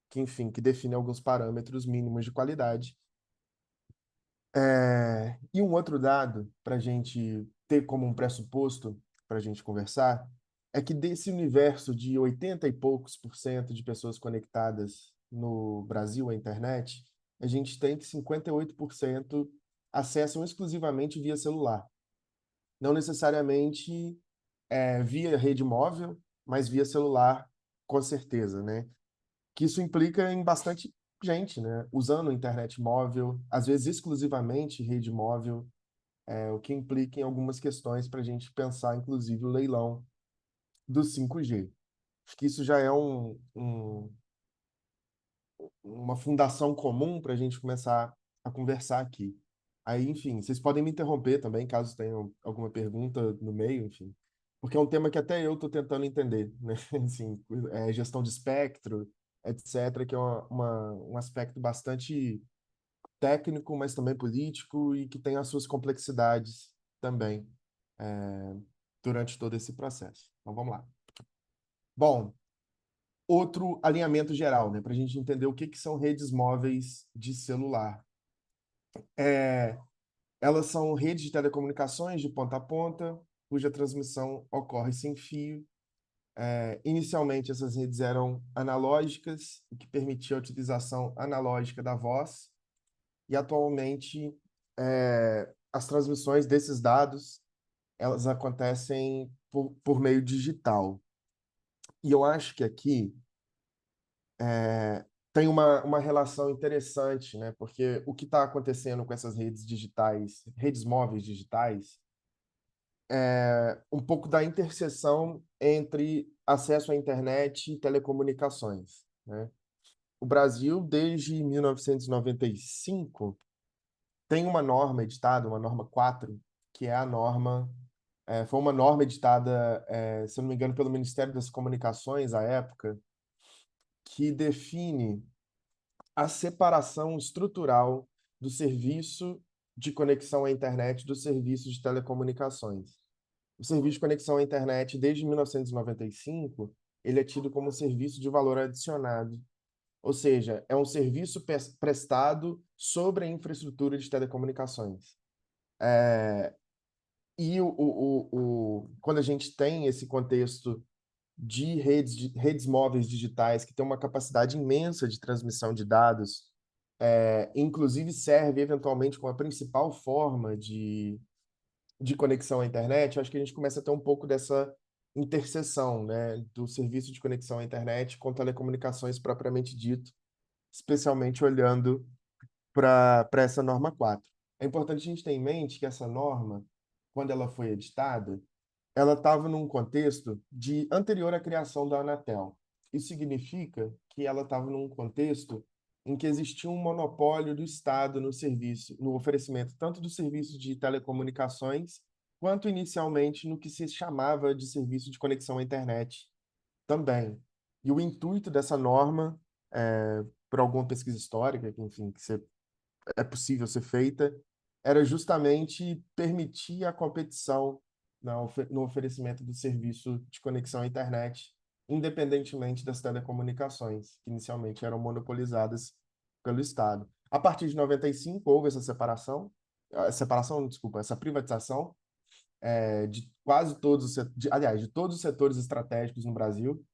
que enfim, que define alguns parâmetros mínimos de qualidade. E um outro dado para a gente ter como um pressuposto para a gente conversar é que desse universo de 80 e poucos por cento de pessoas conectadas no Brasil à internet, a gente tem que 58% acessam exclusivamente via celular. Não necessariamente via rede móvel, mas via celular, com certeza, né? Que isso implica em bastante gente, né? Usando internet móvel, às vezes exclusivamente rede móvel, o que implica em algumas questões para a gente pensar, inclusive, o leilão do 5G. Acho que isso já é uma fundação comum para a gente começar a conversar aqui. Aí, enfim, vocês podem me interromper também, caso tenham alguma pergunta no meio, enfim. Porque é um tema que até eu estou tentando entender, né? Assim, gestão de espectro, etc., que é um aspecto bastante técnico, mas também político e que tem as suas complexidades também durante todo esse processo. Então, vamos lá. Bom, outro alinhamento geral, né, para a gente entender o que são redes móveis de celular. Elas são redes de telecomunicações de ponta a ponta, cuja transmissão ocorre sem fio. Inicialmente, essas redes eram analógicas, o que permitia a utilização analógica da voz, e atualmente as transmissões desses dados elas acontecem por meio digital. E eu acho que aqui tem uma relação interessante, né? Porque o que está acontecendo com essas redes digitais, redes móveis digitais, é um pouco da interseção entre acesso à internet e telecomunicações, né? O Brasil, desde 1995, tem uma norma editada, uma norma 4, que é a norma foi uma norma editada, se eu não me engano, pelo Ministério das Comunicações à época, que define a separação estrutural do serviço de conexão à internet do serviço de telecomunicações. O serviço de conexão à internet, desde 1995, ele é tido como um serviço de valor adicionado, ou seja, é um serviço prestado sobre a infraestrutura de telecomunicações. E quando a gente tem esse contexto de redes móveis digitais que tem uma capacidade imensa de transmissão de dados, inclusive serve eventualmente como a principal forma de conexão à internet, acho que a gente começa a ter um pouco dessa interseção, né, do serviço de conexão à internet com telecomunicações propriamente dito, especialmente olhando para essa norma 4. É importante a gente ter em mente que essa norma, quando ela foi editada, ela estava num contexto de anterior à criação da Anatel. Isso significa que ela estava num contexto em que existia um monopólio do Estado no serviço, no oferecimento tanto do serviço de telecomunicações, quanto inicialmente no que se chamava de serviço de conexão à internet também. E o intuito dessa norma, por alguma pesquisa histórica, que, enfim, é possível ser feita, era justamente permitir a competição no oferecimento do serviço de conexão à internet, independentemente das telecomunicações, que inicialmente eram monopolizadas pelo Estado. A partir de 95 houve essa privatização de quase todos aliás, de todos os setores estratégicos no Brasil,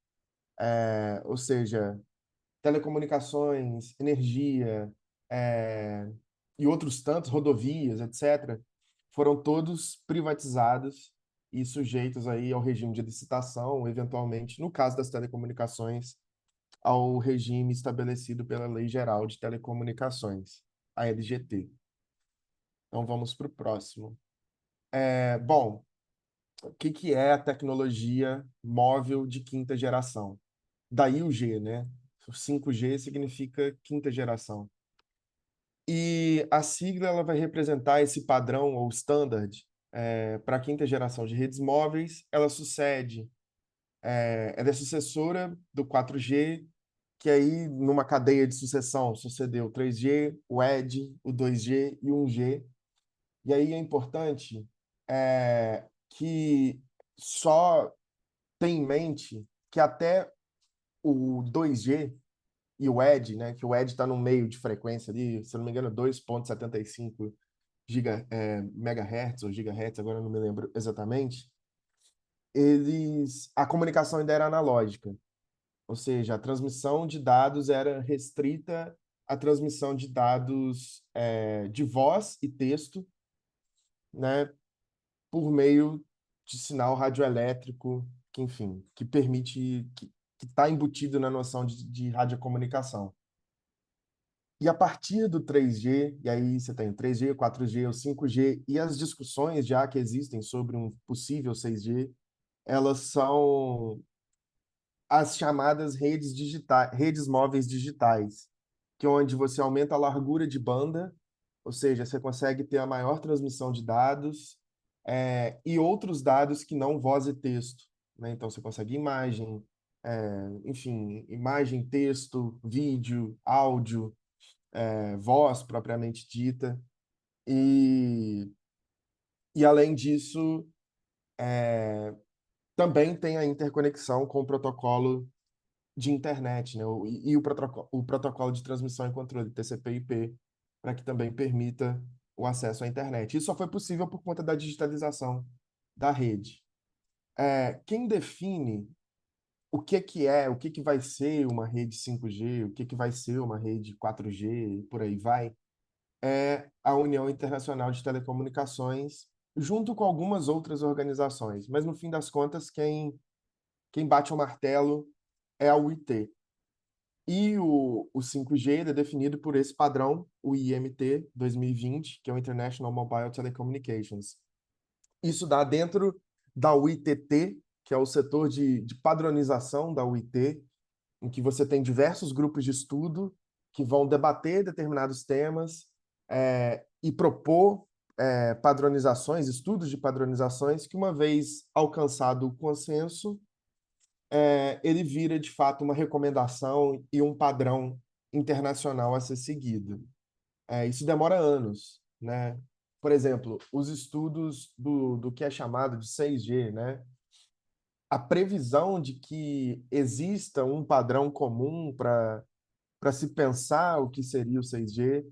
ou seja, telecomunicações, energia, é, e outros tantos, rodovias, etc., foram todos privatizados e sujeitos aí ao regime de licitação, eventualmente, no caso das telecomunicações, ao regime estabelecido pela Lei Geral de Telecomunicações, a LGT. Então vamos para o próximo. Bom, o que que é a tecnologia móvel de quinta geração? Daí o G, né? O 5G significa quinta geração. E a sigla ela vai representar esse padrão ou standard para a quinta geração de redes móveis. Ela ela é sucessora do 4G, que aí, numa cadeia de sucessão, sucedeu o 3G, o ED, o 2G e o 1G. E aí é importante que só tenha em mente que até o 2G e o ED, né, que o ED está no meio de frequência ali, se eu não me engano, 2,75 megahertz ou gigahertz, agora eu não me lembro exatamente, a comunicação ainda era analógica, ou seja, a transmissão de dados era restrita à transmissão de dados de voz e texto, né, por meio de sinal radioelétrico, que, enfim, que permite, que está embutido na noção de radiocomunicação. E a partir do 3G, e aí você tem o 3G, o 4G, o 5G, e as discussões já que existem sobre um possível 6G, elas são as chamadas redes digitais, redes móveis digitais, que é onde você aumenta a largura de banda, ou seja, você consegue ter a maior transmissão de dados e outros dados que não voz e texto, né? Então você consegue imagem, enfim, imagem, texto, vídeo, áudio, voz propriamente dita. E, e além disso, também tem a interconexão com o protocolo de internet, né? O protocolo de transmissão e controle, TCP/IP, para que também permita o acesso à internet. Isso só foi possível por conta da digitalização da rede. Quem define o que que vai ser uma rede 5G, o que que vai ser uma rede 4G, e por aí vai, é a União Internacional de Telecomunicações, junto com algumas outras organizações. Mas, no fim das contas, quem bate o martelo é a UIT. E o 5G ele é definido por esse padrão, o IMT 2020, que é o International Mobile Telecommunications. Isso dá dentro da UITT, que é o setor de padronização da UIT, em que você tem diversos grupos de estudo que vão debater determinados temas e propor padronizações, estudos de padronizações, que uma vez alcançado o consenso, ele vira de fato uma recomendação e um padrão internacional a ser seguido. Isso demora anos, né? Por exemplo, os estudos do que é chamado de 6G, né? A previsão de que exista um padrão comum para se pensar o que seria o 6G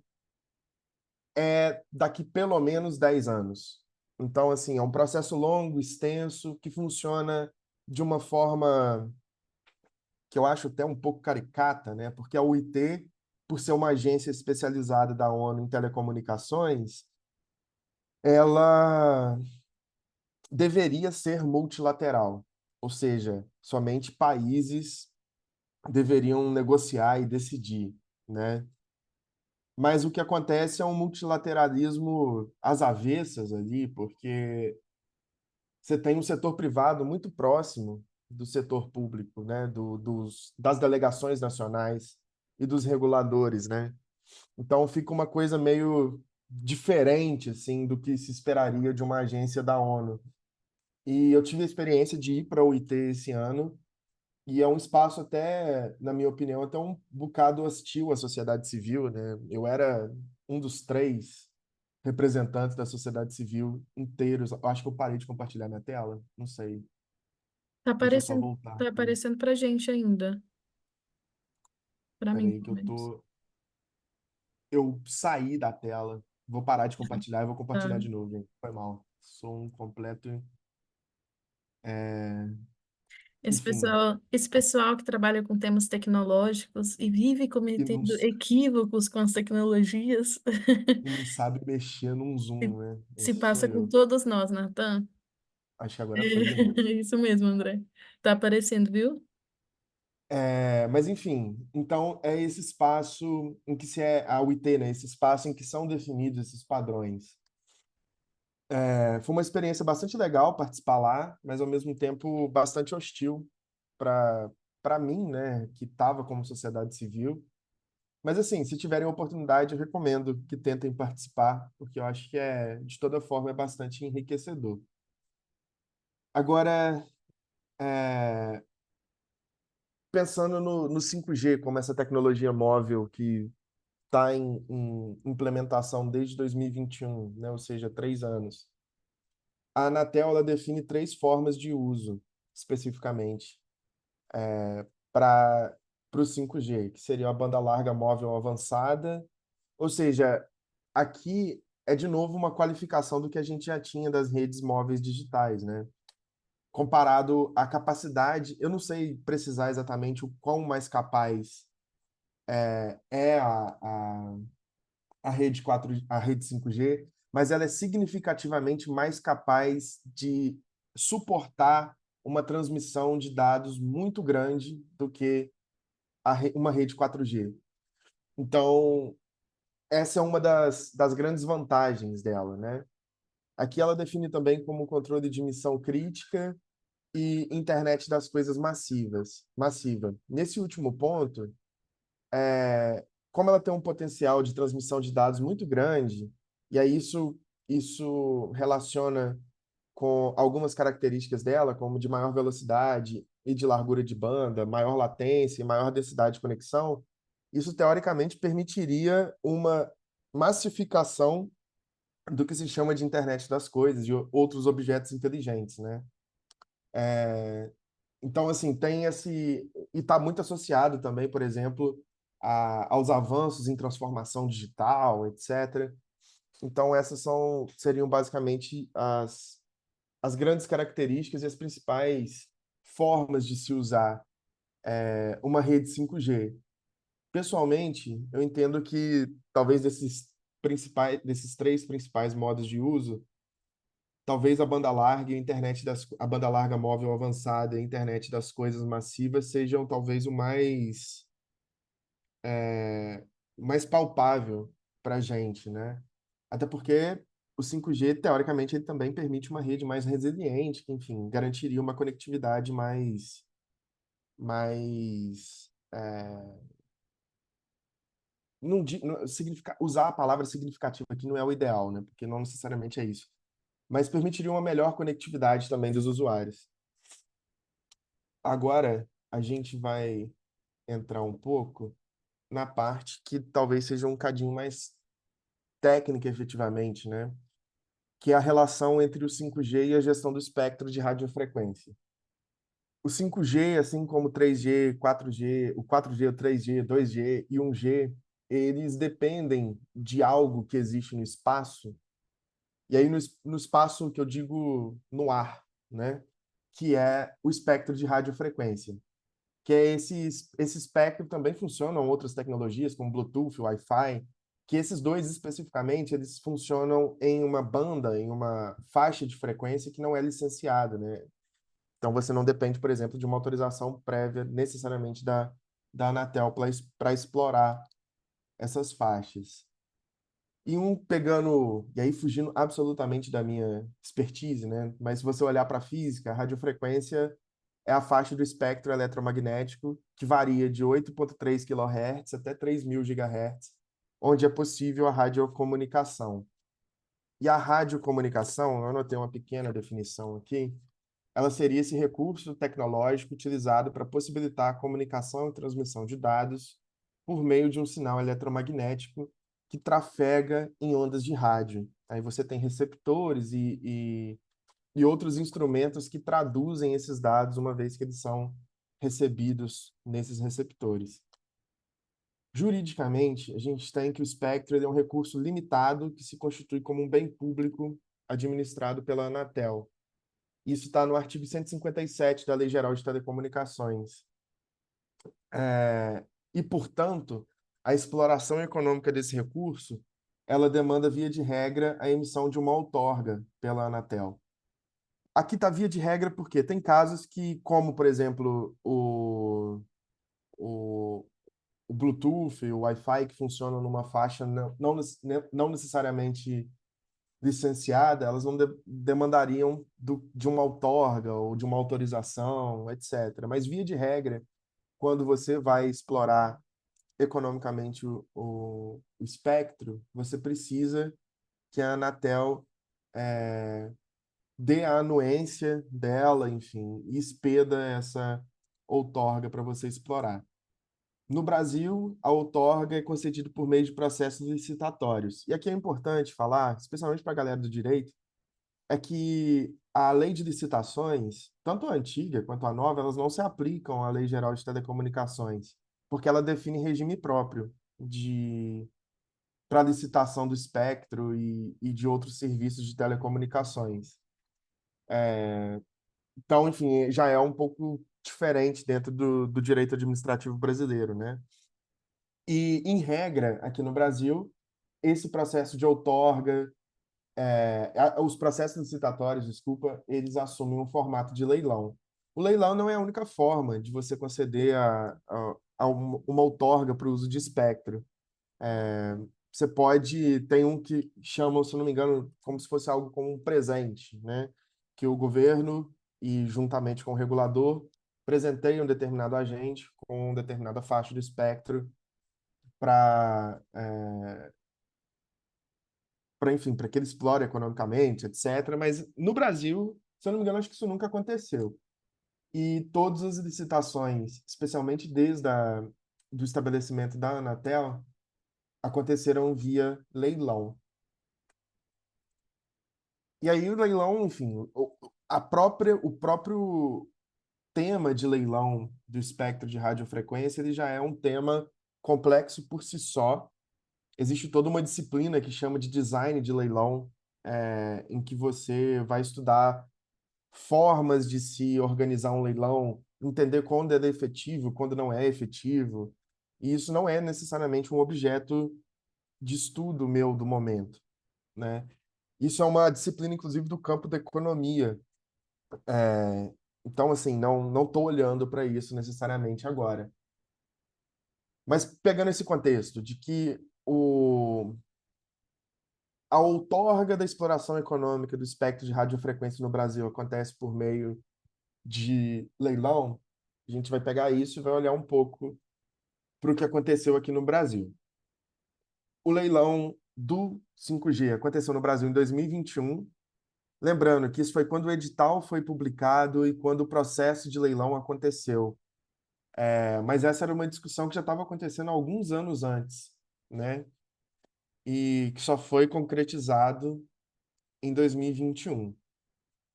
é daqui pelo menos 10 anos. Então, assim, é um processo longo, extenso, que funciona de uma forma que eu acho até um pouco caricata, né? Porque a UIT, por ser uma agência especializada da ONU em telecomunicações, ela deveria ser multilateral, ou seja, somente países deveriam negociar e decidir, né? Mas o que acontece é um multilateralismo às avessas ali, porque você tem um setor privado muito próximo do setor público, né? Das delegações nacionais e dos reguladores, né? Então fica uma coisa meio diferente assim do que se esperaria de uma agência da ONU. E eu tive a experiência de ir para o IT esse ano, e é um espaço até, na minha opinião, até um bocado hostil à sociedade civil, né? Eu era um dos 3 representantes da sociedade civil inteiros. Eu acho que eu parei de compartilhar minha tela, não sei. Deixa eu só voltar Tá aqui. aparecendo pra gente ainda, pra mim, Peraí pelo que eu menos. tô... Eu saí da tela. Vou parar de compartilhar e vou compartilhar Tá. de novo, gente. Foi mal. Sou um completo... é, Enfim, Esse pessoal que trabalha com temas tecnológicos e vive e não, cometendo equívocos com as tecnologias, e não sabe mexer num se, zoom, né? se Esse sou passa com eu. todos nós, Natan. Acho que É, agora foi de novo. isso mesmo, André. Tá aparecendo, viu? Mas, enfim, então é esse espaço em que se é a UIT, né? Esse espaço em que são definidos esses padrões. Foi uma experiência bastante legal participar lá, mas ao mesmo tempo bastante hostil para mim, né, que estava como sociedade civil. Mas assim, se tiverem oportunidade, eu recomendo que tentem participar, porque eu acho que de toda forma, é bastante enriquecedor. Agora, é, pensando no 5G, como essa tecnologia móvel que está em implementação desde 2021, né, ou seja, 3 anos, a Anatel ela define 3 formas de uso, especificamente, para o 5G, que seria a banda larga móvel avançada. Ou seja, aqui é de novo uma qualificação do que a gente já tinha das redes móveis digitais, né? Comparado à capacidade, eu não sei precisar exatamente o quão mais capaz é a rede 4, a rede 5G, mas ela é significativamente mais capaz de suportar uma transmissão de dados muito grande do que uma rede 4G. Então, essa é uma das grandes vantagens dela, né? Aqui ela define também como controle de missão crítica e internet das coisas massiva. Nesse último ponto, como ela tem um potencial de transmissão de dados muito grande, e aí isso relaciona com algumas características dela, como de maior velocidade e de largura de banda, maior latência e maior densidade de conexão, isso teoricamente permitiria uma massificação do que se chama de internet das coisas e outros objetos inteligentes, né? Então, assim, tem esse. E está muito associado também, por exemplo, aos avanços em transformação digital, etc. Então, seriam basicamente as grandes características e as principais formas de se usar uma rede 5G. Pessoalmente, eu entendo que talvez desses 3 principais modos de uso, talvez a banda larga e a banda larga móvel avançada e a internet das coisas massivas sejam talvez o mais palpável para a gente, né? Até porque o 5G, teoricamente, ele também permite uma rede mais resiliente, que, enfim, garantiria uma conectividade mais usar a palavra significativa aqui não é o ideal, né? Porque não necessariamente é isso. Mas permitiria uma melhor conectividade também dos usuários. Agora, a gente vai entrar um pouco na parte que talvez seja um cadinho mais técnica, efetivamente, né? Que é a relação entre o 5G e a gestão do espectro de radiofrequência. O 5G, assim como o 3G, 4G, o 4G, o 3G, 2G e 1G, eles dependem de algo que existe no espaço, e aí no espaço que eu digo no ar, né? Que é o espectro de radiofrequência. Que é esse espectro também funcionam outras tecnologias, como Bluetooth, Wi-Fi, que esses dois especificamente, eles funcionam em uma banda, em uma faixa de frequência que não é licenciada, né? Então você não depende, por exemplo, de uma autorização prévia necessariamente da Anatel para explorar essas faixas. E aí fugindo absolutamente da minha expertise, né? Mas se você olhar para a física, a radiofrequência é a faixa do espectro eletromagnético que varia de 8,3 kHz até 3.000 GHz, onde é possível a radiocomunicação. E a radiocomunicação, eu anotei uma pequena definição aqui, ela seria esse recurso tecnológico utilizado para possibilitar a comunicação e transmissão de dados por meio de um sinal eletromagnético que trafega em ondas de rádio. Aí você tem receptores e outros instrumentos que traduzem esses dados uma vez que eles são recebidos nesses receptores. Juridicamente, a gente tem que o espectro ele é um recurso limitado que se constitui como um bem público administrado pela Anatel. Isso está no artigo 157 da Lei Geral de Telecomunicações. E, portanto, a exploração econômica desse recurso, ela demanda, via de regra, a emissão de uma outorga pela Anatel. Aqui está via de regra porque tem casos que, como, por exemplo, o, o Bluetooth, o Wi-Fi, que funcionam numa faixa não necessariamente licenciada, elas não demandariam de uma outorga ou de uma autorização, etc. Mas, via de regra, quando você vai explorar economicamente o espectro, você precisa que a Anatel dê a anuência dela, enfim, e expeda essa outorga para você explorar. No Brasil, a outorga é concedida por meio de processos licitatórios. E aqui é importante falar, especialmente para a galera do direito, é que a lei de licitações, tanto a antiga quanto a nova, elas não se aplicam à Lei Geral de Telecomunicações, porque ela define regime próprio de para licitação do espectro e de outros serviços de telecomunicações. Então, enfim, já é um pouco diferente dentro do direito administrativo brasileiro, né? E, em regra, aqui no Brasil, esse processo de outorga, os processos licitatórios, desculpa, eles assumem um formato de leilão. O leilão não é a única forma de você conceder uma outorga para o uso de espectro. Você pode, tem um que chamam, se não me engano, como se fosse algo como um presente, né? Que o governo, e juntamente com o regulador, presenteiam um determinado agente com determinada faixa do espectro para, enfim, para que ele explore economicamente, etc. Mas no Brasil, se eu não me engano, acho que isso nunca aconteceu. E todas as licitações, especialmente do estabelecimento da Anatel, aconteceram via leilão. E aí o leilão, enfim, o próprio tema de leilão do espectro de radiofrequência, ele já é um tema complexo por si só. Existe toda uma disciplina que chama de design de leilão, em que você vai estudar formas de se organizar um leilão, entender quando ele é efetivo, quando não é efetivo. E isso não é necessariamente um objeto de estudo meu do momento, né? Isso é uma disciplina, inclusive, do campo da economia. Então, assim, não estou olhando para isso necessariamente agora. Mas pegando esse contexto de que a outorga da exploração econômica do espectro de radiofrequência no Brasil acontece por meio de leilão, a gente vai pegar isso e vai olhar um pouco para o que aconteceu aqui no Brasil. O leilão do 5G aconteceu no Brasil em 2021. Lembrando que isso foi quando o edital foi publicado e quando o processo de leilão aconteceu. Mas essa era uma discussão que já estava acontecendo há alguns anos antes, né? E que só foi concretizado em 2021.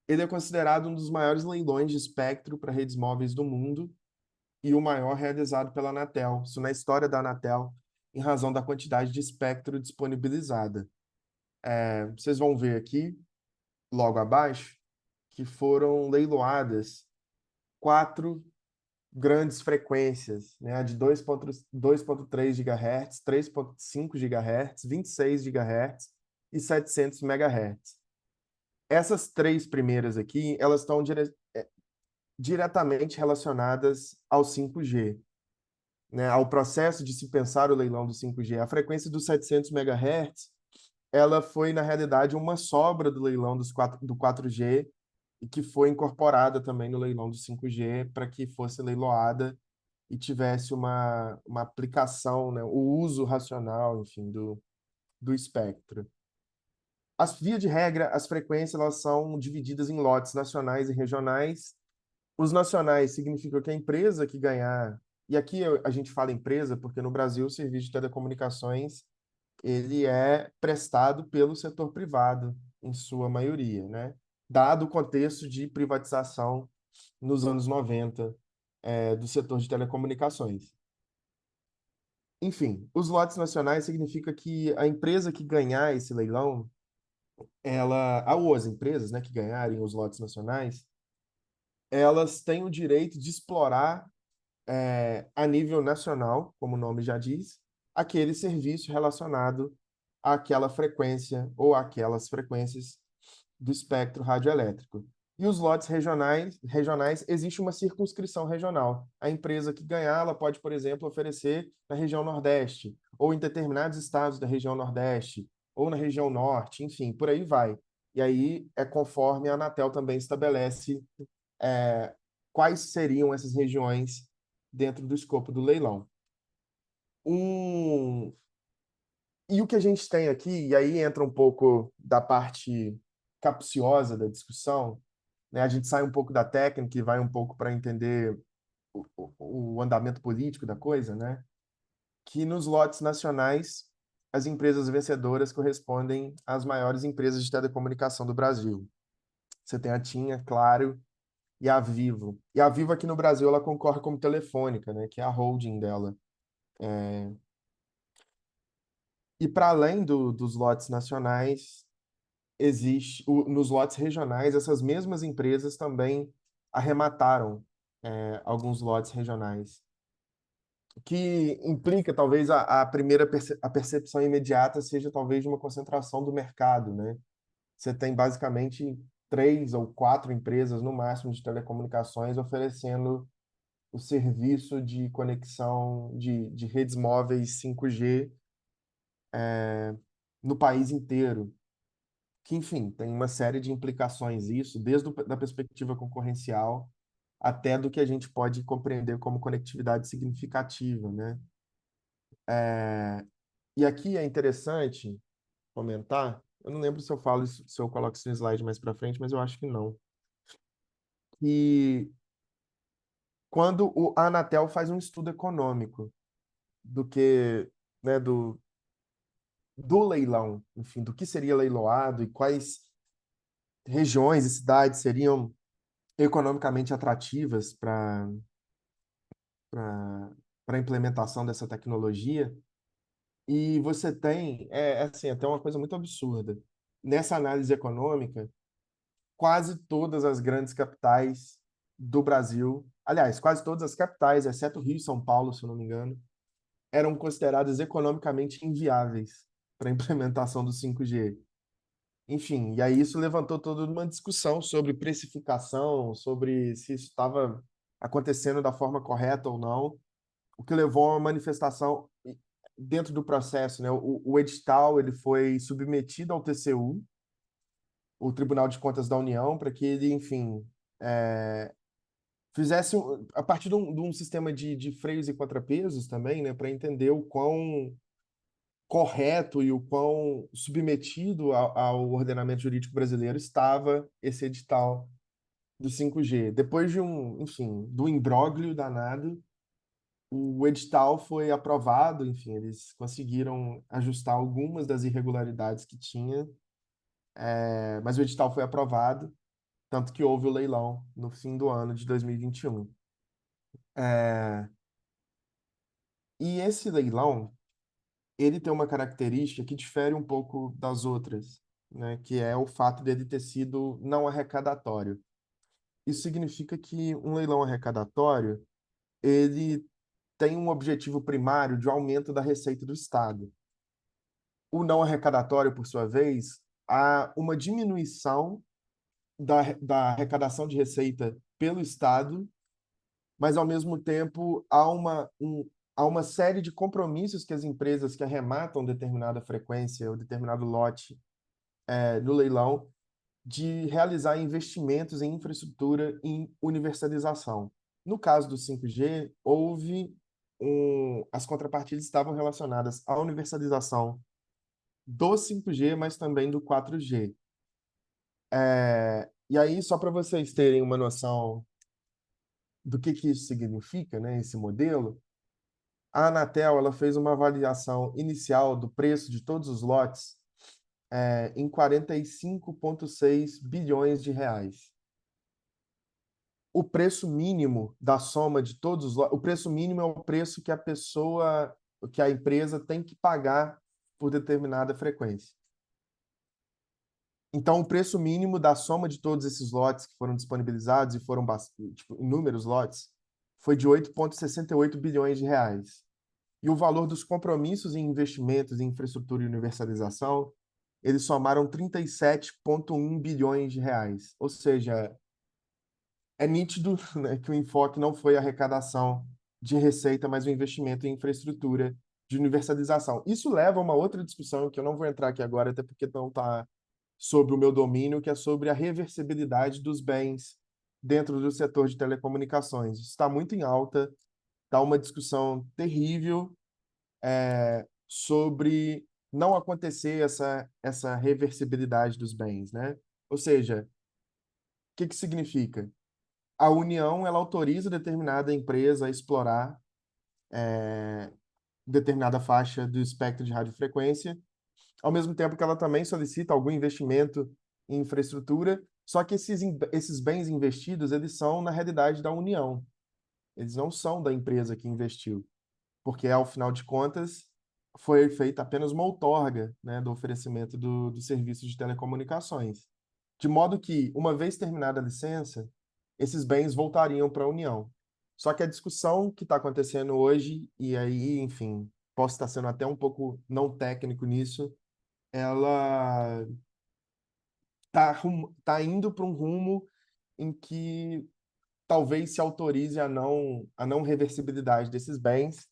Ele é considerado um dos maiores leilões de espectro para redes móveis do mundo e o maior realizado pela Anatel, isso na história da Anatel, em razão da quantidade de espectro disponibilizada. Vocês vão ver aqui, logo abaixo, que foram leiloadas 4 grandes frequências, né? A de 2.3 GHz, 3.5 GHz, 26 GHz e 700 MHz. Essas 3 primeiras aqui, elas estão diretamente relacionadas ao 5G, né? Ao processo de se pensar o leilão do 5G. A frequência dos 700 MHz, ela foi, na realidade, uma sobra do leilão do 4G e que foi incorporada também no leilão do 5G para que fosse leiloada e tivesse uma aplicação, né, o uso racional, enfim, do espectro. Via de regra, as frequências elas são divididas em lotes nacionais e regionais. Os nacionais significam que a empresa que ganhar, e aqui a gente fala empresa porque no Brasil o serviço de telecomunicações ele é prestado pelo setor privado, em sua maioria, né? Dado o contexto de privatização nos anos 90, do setor de telecomunicações. Enfim, os lotes nacionais significa que a empresa que ganhar esse leilão, ou as empresas, né, que ganharem os lotes nacionais, elas têm o direito de explorar, a nível nacional, como o nome já diz, aquele serviço relacionado àquela frequência ou aquelas frequências do espectro radioelétrico. E os lotes regionais existe uma circunscrição regional. A empresa que ganhar, ela pode, por exemplo, oferecer na região Nordeste, ou em determinados estados da região Nordeste, ou na região norte, enfim, por aí vai. E aí é conforme a Anatel também estabelece é, quais seriam essas regiões dentro do escopo do leilão. Um... E o que a gente tem aqui, e aí entra um pouco da parte capciosa da discussão, né? A gente sai um pouco da técnica e vai um pouco para entender o andamento político da coisa, né? Que nos lotes nacionais, as empresas vencedoras correspondem às maiores empresas de telecomunicação do Brasil. Você tem a TIM, Claro e a Vivo. E a Vivo aqui no Brasil ela concorre como Telefônica, né? Que é a holding dela. E para além dos lotes nacionais, nos lotes regionais, essas mesmas empresas também arremataram alguns lotes regionais, que implica talvez a primeira a percepção imediata seja talvez de uma concentração do mercado, né? Você tem basicamente 3 ou 4 empresas no máximo de telecomunicações oferecendo o serviço de conexão de redes móveis 5G no país inteiro. Que, enfim, tem uma série de implicações isso, desde da perspectiva concorrencial até do que a gente pode compreender como conectividade significativa, né? E aqui é interessante comentar, eu não lembro se eu falo isso, se eu coloco isso no slide mais para frente, mas eu acho que não, que quando a Anatel faz um estudo econômico do que, né, do leilão, enfim, do que seria leiloado e quais regiões e cidades seriam economicamente atrativas para a implementação dessa tecnologia. E você tem, assim, até uma coisa muito absurda. Nessa análise econômica, quase todas as grandes capitais do Brasil, aliás, quase todas as capitais, exceto Rio e São Paulo, se eu não me engano, eram consideradas economicamente inviáveis para a implementação do 5G. Enfim, e aí isso levantou toda uma discussão sobre precificação, sobre se isso estava acontecendo da forma correta ou não, o que levou a uma manifestação dentro do processo, né? O edital ele foi submetido ao TCU, o Tribunal de Contas da União, para que ele, enfim, fizesse a partir de um sistema de freios e contrapesos também, né, para entender o quão correto e o quão submetido ao ordenamento jurídico brasileiro estava esse edital do 5G. Depois de enfim, do imbróglio danado, o edital foi aprovado, enfim, eles conseguiram ajustar algumas das irregularidades que tinha, mas o edital foi aprovado, tanto que houve o leilão no fim do ano de 2021. E esse leilão, ele tem uma característica que difere um pouco das outras, né, que é o fato dele ter sido não arrecadatório. Isso significa que um leilão arrecadatório, ele tem um objetivo primário de aumento da receita do Estado. O não arrecadatório, por sua vez, há uma diminuição da arrecadação de receita pelo Estado, mas, ao mesmo tempo, há uma série de compromissos que as empresas que arrematam determinada frequência ou determinado lote no leilão de realizar investimentos em infraestrutura e universalização. No caso do 5G, as contrapartidas estavam relacionadas à universalização do 5G, mas também do 4G. E aí, só para vocês terem uma noção do que isso significa, né, esse modelo, a Anatel ela fez uma avaliação inicial do preço de todos os lotes em 45,6 bilhões de reais. O preço mínimo da soma de todos os lotes, o preço mínimo é o preço que a empresa tem que pagar por determinada frequência. Então, o preço mínimo da soma de todos esses lotes que foram disponibilizados e foram inúmeros lotes foi de 8,68 bilhões de reais. E o valor dos compromissos em investimentos em infraestrutura e universalização, eles somaram 37,1 bilhões de reais. Ou seja, é nítido, né, que o enfoque não foi a arrecadação de receita, mas o investimento em infraestrutura de universalização. Isso leva a uma outra discussão que eu não vou entrar aqui agora, até porque não está sobre o meu domínio, que é sobre a reversibilidade dos bens dentro do setor de telecomunicações. Isso está muito em alta, está uma discussão terrível sobre não acontecer essa reversibilidade dos bens, né? Ou seja, o que que significa? A União, ela autoriza determinada empresa a explorar determinada faixa do espectro de radiofrequência, ao mesmo tempo que ela também solicita algum investimento em infraestrutura, só que esses bens investidos, eles são, na realidade, da União. Eles não são da empresa que investiu, porque, ao final de contas, foi feita apenas uma outorga, né, do oferecimento do serviço de telecomunicações. De modo que, uma vez terminada a licença, esses bens voltariam para a União. Só que a discussão que está acontecendo hoje, e aí, enfim, posso estar sendo até um pouco não técnico nisso, ela tá indo para um rumo em que talvez se autorize a não reversibilidade desses bens.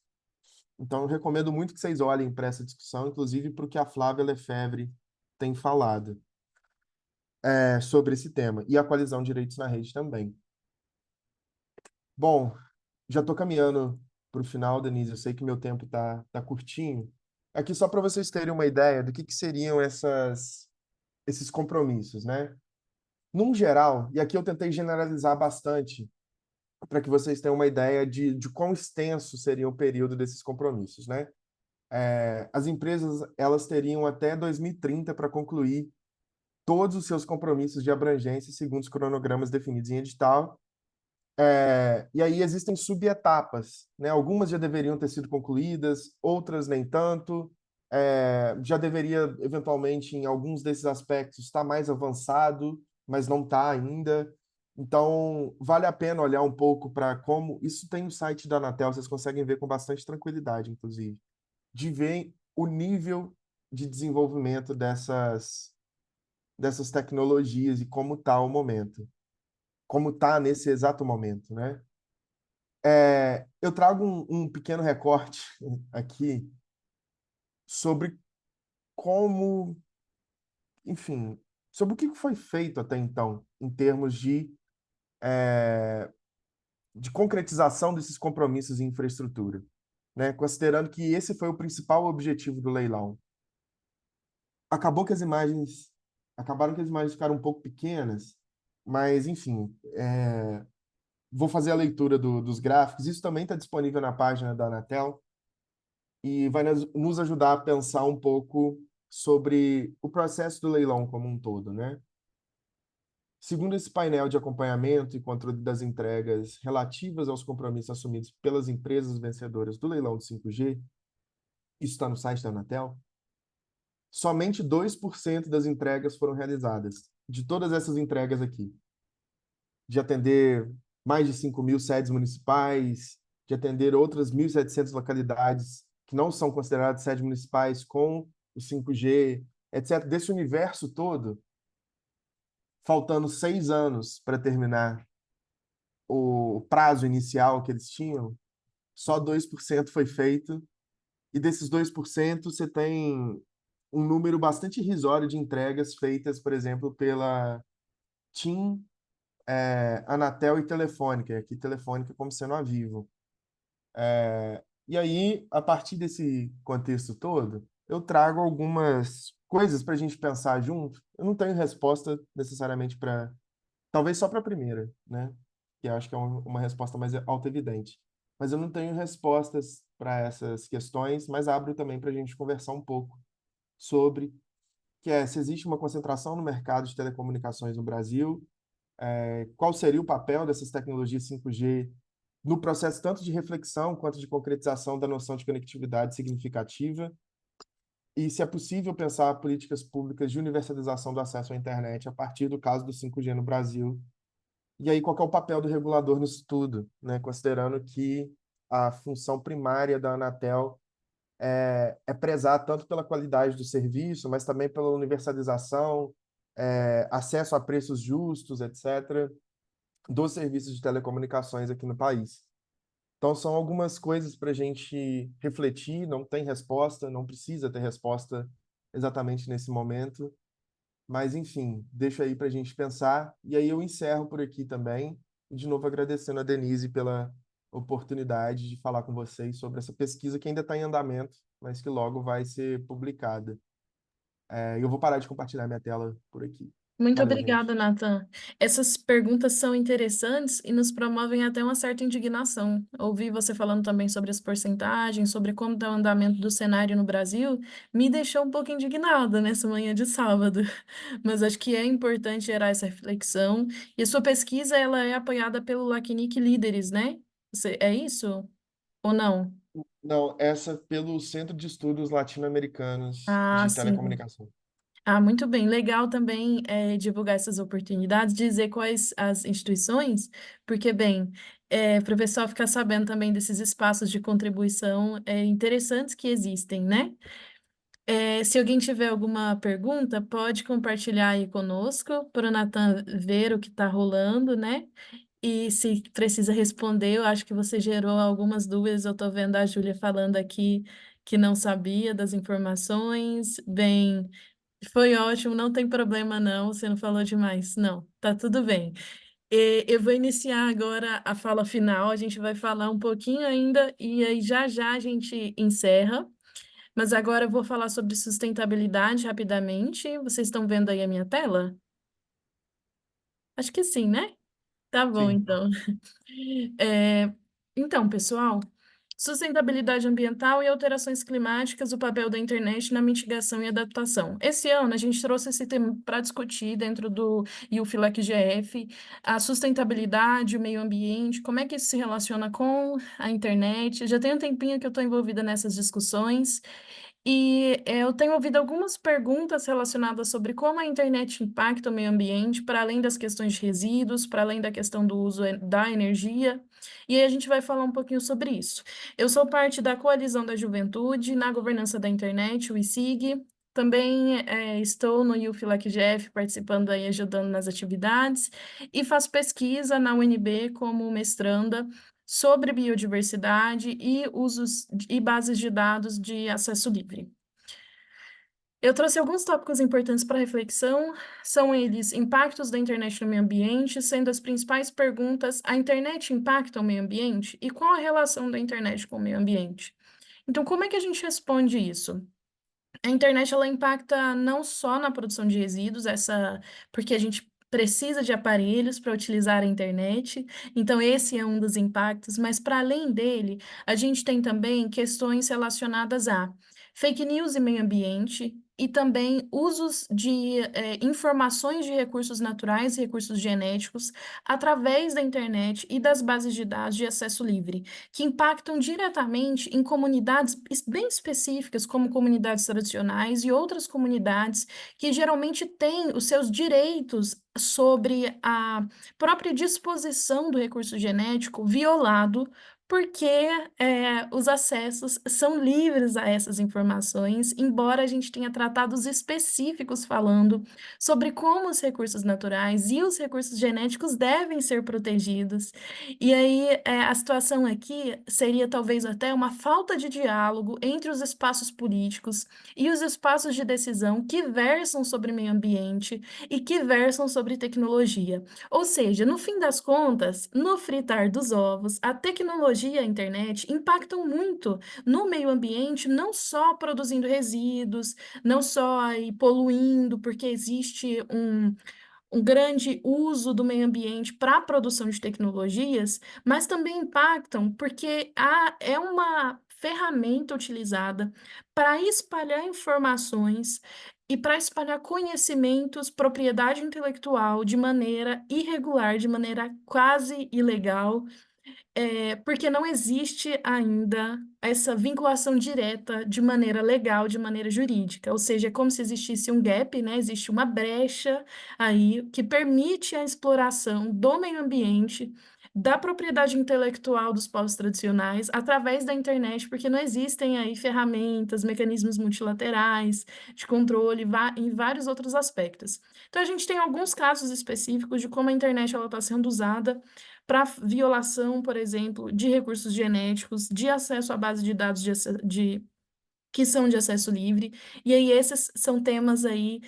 Então, eu recomendo muito que vocês olhem para essa discussão, inclusive para o que a Flávia Lefebvre tem falado sobre esse tema, e a coalizão Direitos na Rede também. Bom, já estou caminhando para o final, Denise, eu sei que meu tempo tá curtinho. Aqui só para vocês terem uma ideia do que seriam esses compromissos, né? Num geral, e aqui eu tentei generalizar bastante, para que vocês tenham uma ideia de quão extenso seria o período desses compromissos, né? As empresas, elas teriam até 2030 para concluir todos os seus compromissos de abrangência segundo os cronogramas definidos em edital. E aí existem subetapas, né? Algumas já deveriam ter sido concluídas, outras nem tanto. Já deveria, eventualmente, em alguns desses aspectos, estar mais avançado, mas não está ainda. Então, vale a pena olhar um pouco para como. Isso tem no site da Anatel, vocês conseguem ver com bastante tranquilidade, inclusive, de ver o nível de desenvolvimento dessas tecnologias e como está o momento, como está nesse exato momento, né? Eu trago um pequeno recorte aqui sobre como, enfim, sobre o que foi feito até então, em termos de concretização desses compromissos em infraestrutura, né? Considerando que esse foi o principal objetivo do leilão. Acabaram que as imagens ficaram um pouco pequenas, mas, enfim, vou fazer a leitura dos gráficos. Isso também está disponível na página da Anatel e vai nos ajudar a pensar um pouco sobre o processo do leilão como um todo, né? Segundo esse painel de acompanhamento e controle das entregas relativas aos compromissos assumidos pelas empresas vencedoras do leilão de 5G, isso está no site da Anatel, somente 2% das entregas foram realizadas. De todas essas entregas aqui, de atender mais de 5.000 sedes municipais, de atender outras 1.700 localidades que não são consideradas sedes municipais com o 5G, etc. Desse universo todo, faltando 6 anos para terminar o prazo inicial que eles tinham, só 2% foi feito, e desses 2% você tem um número bastante irrisório de entregas feitas, por exemplo, pela TIM, Anatel e Telefônica, aqui Telefônica como sendo a Vivo. E aí, a partir desse contexto todo, eu trago algumas coisas para a gente pensar junto. Eu não tenho resposta necessariamente para, talvez só para a primeira, né? Que eu acho que é uma resposta mais auto-evidente. Mas eu não tenho respostas para essas questões, mas abro também para a gente conversar um pouco sobre se existe uma concentração no mercado de telecomunicações no Brasil, qual seria o papel dessas tecnologias 5G no processo tanto de reflexão quanto de concretização da noção de conectividade significativa, e se é possível pensar políticas públicas de universalização do acesso à internet a partir do caso do 5G no Brasil. E aí, qual que é o papel do regulador nisso tudo, né? Considerando que a função primária da Anatel é prezar tanto pela qualidade do serviço, mas também pela universalização, acesso a preços justos, etc., dos serviços de telecomunicações aqui no país. Então, são algumas coisas para a gente refletir. Não tem resposta, não precisa ter resposta exatamente nesse momento. Mas, enfim, deixa aí para a gente pensar. E aí eu encerro por aqui também. E, de novo, agradecendo a Denise pela oportunidade de falar com vocês sobre essa pesquisa que ainda está em andamento, mas que logo vai ser publicada. Eu vou parar de compartilhar minha tela por aqui. Muito Valeu, obrigada, gente. Nathan. Essas perguntas são interessantes e nos promovem até uma certa indignação. Ouvi você falando também sobre as porcentagens, sobre como está o andamento do cenário no Brasil, me deixou um pouco indignada nessa manhã de sábado. Mas acho que é importante gerar essa reflexão. E a sua pesquisa, ela é apoiada pelo LACNIC Líderes, né? É isso ou não? Não, essa pelo Centro de Estudos Latino-Americanos Ah, de sim. Telecomunicação. Ah, muito bem. Legal também divulgar essas oportunidades, dizer quais as instituições, porque, bem, para o pessoal ficar sabendo também desses espaços de contribuição interessantes que existem, né? Se alguém tiver alguma pergunta, pode compartilhar aí conosco, para o Natan ver o que está rolando, né? E se precisa responder, eu acho que você gerou algumas dúvidas. Eu estou vendo a Júlia falando aqui que não sabia das informações. Bem. Foi ótimo, não tem problema não, você não falou demais. Não, tá tudo bem. Eu vou iniciar agora a fala final, a gente vai falar um pouquinho ainda e aí já já a gente encerra. Mas agora eu vou falar sobre sustentabilidade rapidamente. Vocês estão vendo aí a minha tela? Acho que sim, né? Tá bom, Sim. então. É, então, pessoal, sustentabilidade ambiental e alterações climáticas, o papel da internet na mitigação e adaptação. Esse ano, a gente trouxe esse tema para discutir dentro do IUFLAC-GF, a sustentabilidade, o meio ambiente, como é que isso se relaciona com a internet. Já tem um tempinho que eu estou envolvida nessas discussões. E eu tenho ouvido algumas perguntas relacionadas sobre como a internet impacta o meio ambiente, para além das questões de resíduos, para além da questão do uso da energia. E aí a gente vai falar um pouquinho sobre isso. Eu sou parte da Coalizão da Juventude na Governança da Internet, o ICIG. Também estou no UFLAC-GF, participando aí, ajudando nas atividades, e faço pesquisa na UNB como mestranda sobre biodiversidade e usos e bases de dados de acesso livre. Eu trouxe alguns tópicos importantes para reflexão, são eles impactos da internet no meio ambiente, sendo as principais perguntas: a internet impacta o meio ambiente? E qual a relação da internet com o meio ambiente? Então, como é que a gente responde isso? A internet ela impacta não só na produção de resíduos, porque a gente precisa de aparelhos para utilizar a internet, então esse é um dos impactos, mas para além dele, a gente tem também questões relacionadas a fake news e meio ambiente, e também usos de informações de recursos naturais e recursos genéticos através da internet e das bases de dados de acesso livre que impactam diretamente em comunidades bem específicas, como comunidades tradicionais e outras comunidades que geralmente têm os seus direitos sobre a própria disposição do recurso genético violado. Porque os acessos são livres a essas informações, embora a gente tenha tratados específicos falando sobre como os recursos naturais e os recursos genéticos devem ser protegidos. E aí, a situação aqui seria talvez até uma falta de diálogo entre os espaços políticos e os espaços de decisão que versam sobre meio ambiente e que versam sobre tecnologia. Ou seja, no fim das contas, no fritar dos ovos, a tecnologia e a internet impactam muito no meio ambiente, não só produzindo resíduos, não só aí poluindo, porque existe um grande uso do meio ambiente para a produção de tecnologias, mas também impactam porque é uma ferramenta utilizada para espalhar informações e para espalhar conhecimentos, propriedade intelectual de maneira irregular, de maneira quase ilegal, porque não existe ainda essa vinculação direta de maneira legal, de maneira jurídica. Ou seja, é como se existisse um gap, né? Existe uma brecha aí que permite a exploração do meio ambiente da propriedade intelectual dos povos tradicionais através da internet, porque não existem aí ferramentas, mecanismos multilaterais de controle em vários outros aspectos. Então, a gente tem alguns casos específicos de como a internet está sendo usada para violação, por exemplo, de recursos genéticos, de acesso à base de dados que são de acesso livre, e aí esses são temas aí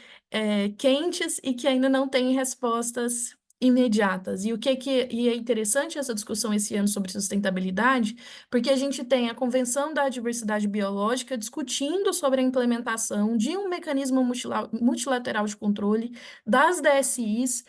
quentes e que ainda não têm respostas imediatas. E é interessante essa discussão esse ano sobre sustentabilidade, porque a gente tem a Convenção da Diversidade Biológica discutindo sobre a implementação de um mecanismo multilateral de controle das DSIs,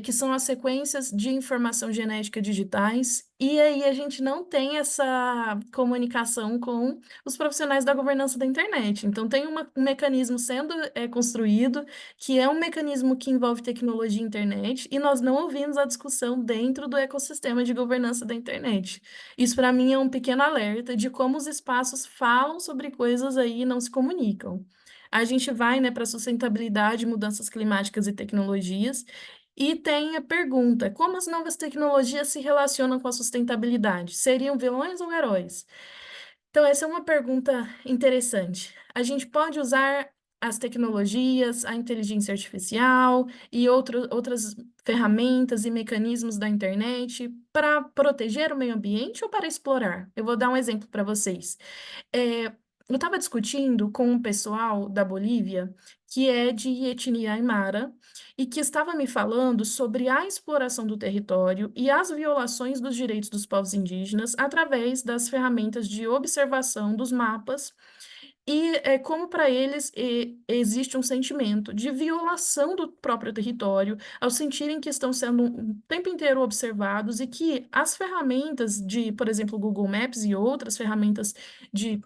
que são as sequências de informação genética digitais, e aí a gente não tem essa comunicação com os profissionais da governança da internet. Então, tem um mecanismo sendo construído, que é um mecanismo que envolve tecnologia e internet, e nós não ouvimos a discussão dentro do ecossistema de governança da internet. Isso, para mim, é um pequeno alerta de como os espaços falam sobre coisas aí e não se comunicam. A gente vai, né, para sustentabilidade, mudanças climáticas e tecnologias, e tem a pergunta: como as novas tecnologias se relacionam com a sustentabilidade? Seriam vilões ou heróis? Então, essa é uma pergunta interessante. A gente pode usar as tecnologias, a inteligência artificial e outras ferramentas e mecanismos da internet para proteger o meio ambiente ou para explorar? Eu vou dar um exemplo para vocês. É, eu estava discutindo com um pessoal da Bolívia que é de etnia aimara e que estava me falando sobre a exploração do território e as violações dos direitos dos povos indígenas através das ferramentas de observação dos mapas e como para eles existe um sentimento de violação do próprio território ao sentirem que estão sendo o tempo inteiro observados e que as ferramentas de, por exemplo, Google Maps e outras ferramentas de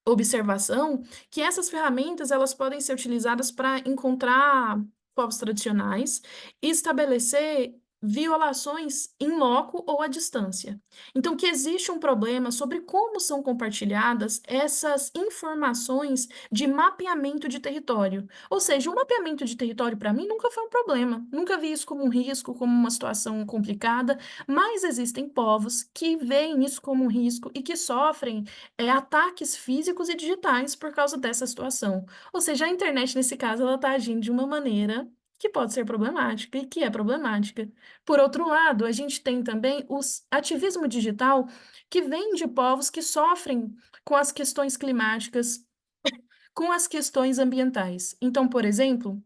observação, que essas ferramentas elas podem ser utilizadas para encontrar povos tradicionais e estabelecer violações em loco ou à distância. Então, que existe um problema sobre como são compartilhadas essas informações de mapeamento de território. Ou seja, o mapeamento de território para mim nunca foi um problema. Nunca vi isso como um risco, como uma situação complicada, mas existem povos que veem isso como um risco e que sofrem ataques físicos e digitais por causa dessa situação. Ou seja, a internet, nesse caso, ela está agindo de uma maneira que pode ser problemática e que é problemática. Por outro lado, a gente tem também o ativismo digital que vem de povos que sofrem com as questões climáticas, com as questões ambientais. Então, por exemplo,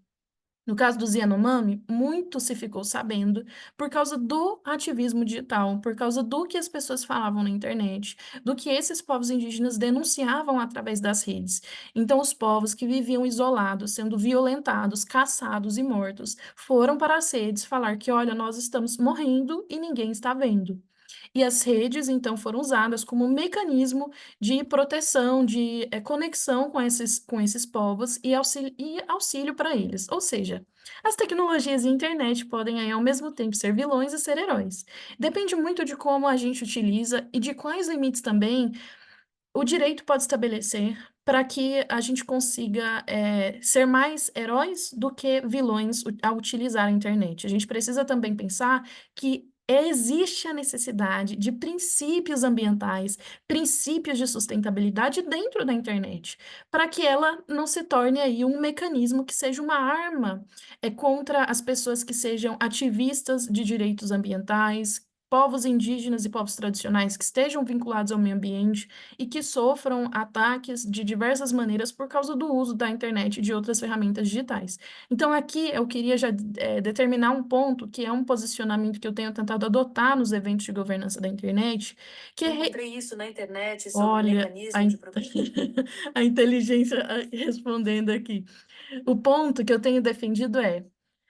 no caso dos Yanomami, muito se ficou sabendo por causa do ativismo digital, por causa do que as pessoas falavam na internet, do que esses povos indígenas denunciavam através das redes. Então, os povos que viviam isolados, sendo violentados, caçados e mortos, foram para as redes falar que, olha, nós estamos morrendo e ninguém está vendo. E as redes, então, foram usadas como um mecanismo de proteção, de conexão com esses povos e auxílio para eles. Ou seja, as tecnologias e a internet podem, aí, ao mesmo tempo, ser vilões e ser heróis. Depende muito de como a gente utiliza e de quais limites também o direito pode estabelecer para que a gente consiga ser mais heróis do que vilões ao utilizar a internet. A gente precisa também pensar que existe a necessidade de princípios ambientais, princípios de sustentabilidade dentro da internet, para que ela não se torne aí um mecanismo que seja uma arma contra as pessoas que sejam ativistas de direitos ambientais, povos indígenas e povos tradicionais que estejam vinculados ao meio ambiente e que sofram ataques de diversas maneiras por causa do uso da internet e de outras ferramentas digitais. Então, aqui eu queria já determinar um ponto que é um posicionamento que eu tenho tentado adotar nos eventos de governança da internet, que Eu é encontrei isso na internet sobre olha, mecanismo de a inteligência respondendo aqui. O ponto que eu tenho defendido é: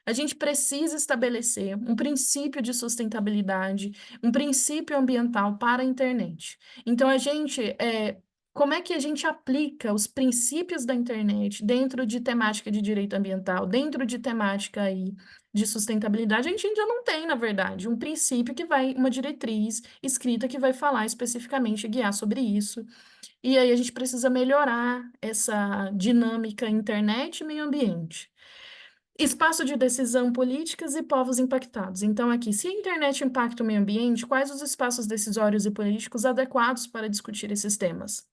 a gente precisa estabelecer um princípio de sustentabilidade, um princípio ambiental para a internet. Então, como é que a gente aplica os princípios da internet dentro de temática de direito ambiental, dentro de temática aí de sustentabilidade? A gente ainda não tem, na verdade, um princípio uma diretriz escrita que vai falar especificamente, guiar sobre isso. E aí a gente precisa melhorar essa dinâmica internet e meio ambiente. Espaço de decisão, políticas e povos impactados. Então, aqui, se a internet impacta o meio ambiente, quais os espaços decisórios e políticos adequados para discutir esses temas?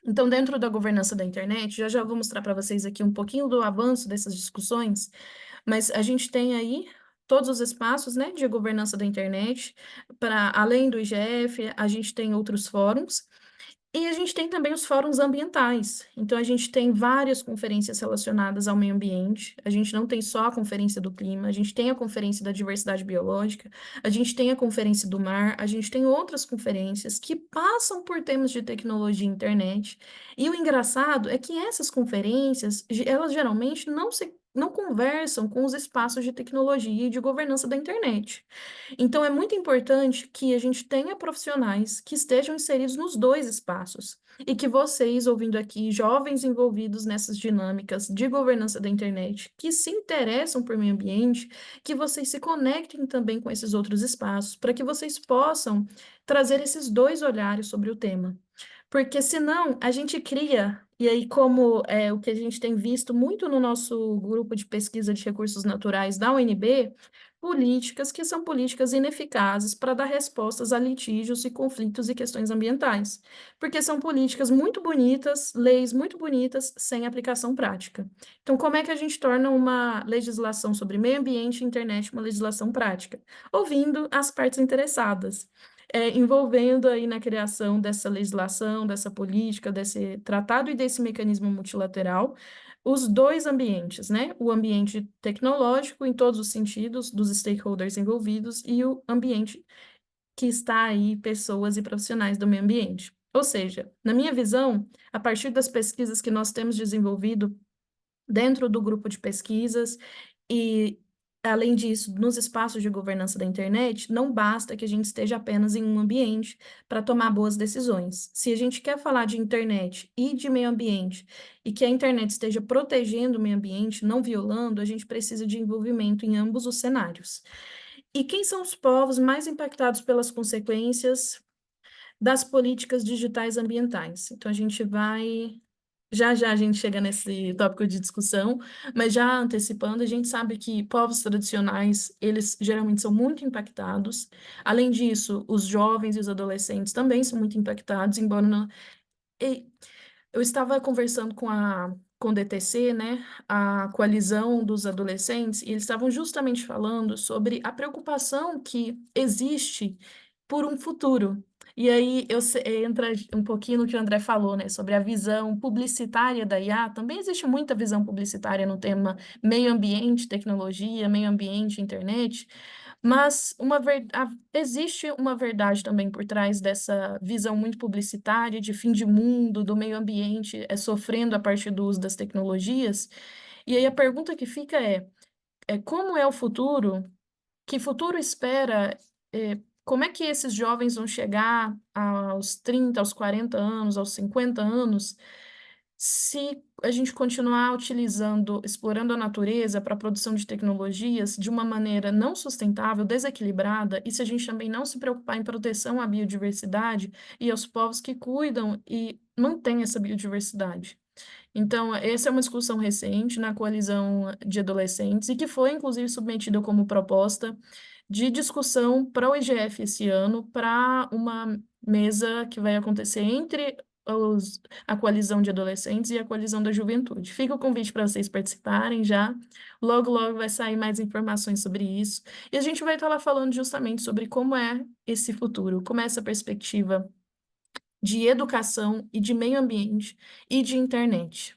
Então, dentro da governança da internet, já vou mostrar para vocês aqui um pouquinho do avanço dessas discussões, mas a gente tem aí todos os espaços, né, de governança da internet, para além do IGF, a gente tem outros fóruns, e a gente tem também os fóruns ambientais. Então, a gente tem várias conferências relacionadas ao meio ambiente. A gente não tem só a Conferência do Clima, a gente tem a Conferência da Diversidade Biológica, a gente tem a Conferência do Mar, a gente tem outras conferências que passam por temas de tecnologia e internet. E o engraçado é que essas conferências, elas geralmente não conversam com os espaços de tecnologia e de governança da internet. Então, é muito importante que a gente tenha profissionais que estejam inseridos nos dois espaços e que vocês, ouvindo aqui, jovens envolvidos nessas dinâmicas de governança da internet, que se interessam por meio ambiente, que vocês se conectem também com esses outros espaços, para que vocês possam trazer esses dois olhares sobre o tema. Porque senão a gente cria, e aí, como é o que a gente tem visto muito no nosso grupo de pesquisa de recursos naturais da UNB, políticas que são políticas ineficazes para dar respostas a litígios e conflitos e questões ambientais, porque são políticas muito bonitas, leis muito bonitas, sem aplicação prática. Então, como é que a gente torna uma legislação sobre meio ambiente e internet uma legislação prática? Ouvindo as partes interessadas. Envolvendo aí na criação dessa legislação, dessa política, desse tratado e desse mecanismo multilateral, os dois ambientes, né? O ambiente tecnológico, em todos os sentidos, dos stakeholders envolvidos, e o ambiente que está aí, pessoas e profissionais do meio ambiente. Ou seja, na minha visão, a partir das pesquisas que nós temos desenvolvido dentro do grupo de pesquisas e, além disso, nos espaços de governança da internet, não basta que a gente esteja apenas em um ambiente para tomar boas decisões. Se a gente quer falar de internet e de meio ambiente e que a internet esteja protegendo o meio ambiente, não violando, a gente precisa de envolvimento em ambos os cenários. E quem são os povos mais impactados pelas consequências das políticas digitais ambientais? Então, a gente vai já a gente chega nesse tópico de discussão, mas já antecipando, a gente sabe que povos tradicionais, eles geralmente são muito impactados. Além disso, os jovens e os adolescentes também são muito impactados, embora não... Eu estava conversando com o DTC, né, a coalizão dos adolescentes, e eles estavam justamente falando sobre a preocupação que existe por um futuro. E aí entra um pouquinho no que o André falou, né, sobre a visão publicitária da IA. Também existe muita visão publicitária no tema meio ambiente, tecnologia, meio ambiente, internet, mas existe uma verdade também por trás dessa visão muito publicitária de fim de mundo, do meio ambiente sofrendo a partir do uso das tecnologias. E aí a pergunta que fica é como é o futuro? Que futuro espera? Como é que esses jovens vão chegar aos 30, aos 40 anos, aos 50 anos, se a gente continuar explorando a natureza para a produção de tecnologias de uma maneira não sustentável, desequilibrada, e se a gente também não se preocupar em proteção à biodiversidade e aos povos que cuidam e mantêm essa biodiversidade? Então, essa é uma discussão recente na coalizão de adolescentes e que foi, inclusive, submetida como proposta de discussão para o IGF esse ano, para uma mesa que vai acontecer entre a coalizão de adolescentes e a coalizão da juventude. Fica o convite para vocês participarem já. Logo, logo vai sair mais informações sobre isso. E a gente vai estar lá falando justamente sobre como é esse futuro, como é essa perspectiva de educação e de meio ambiente e de internet.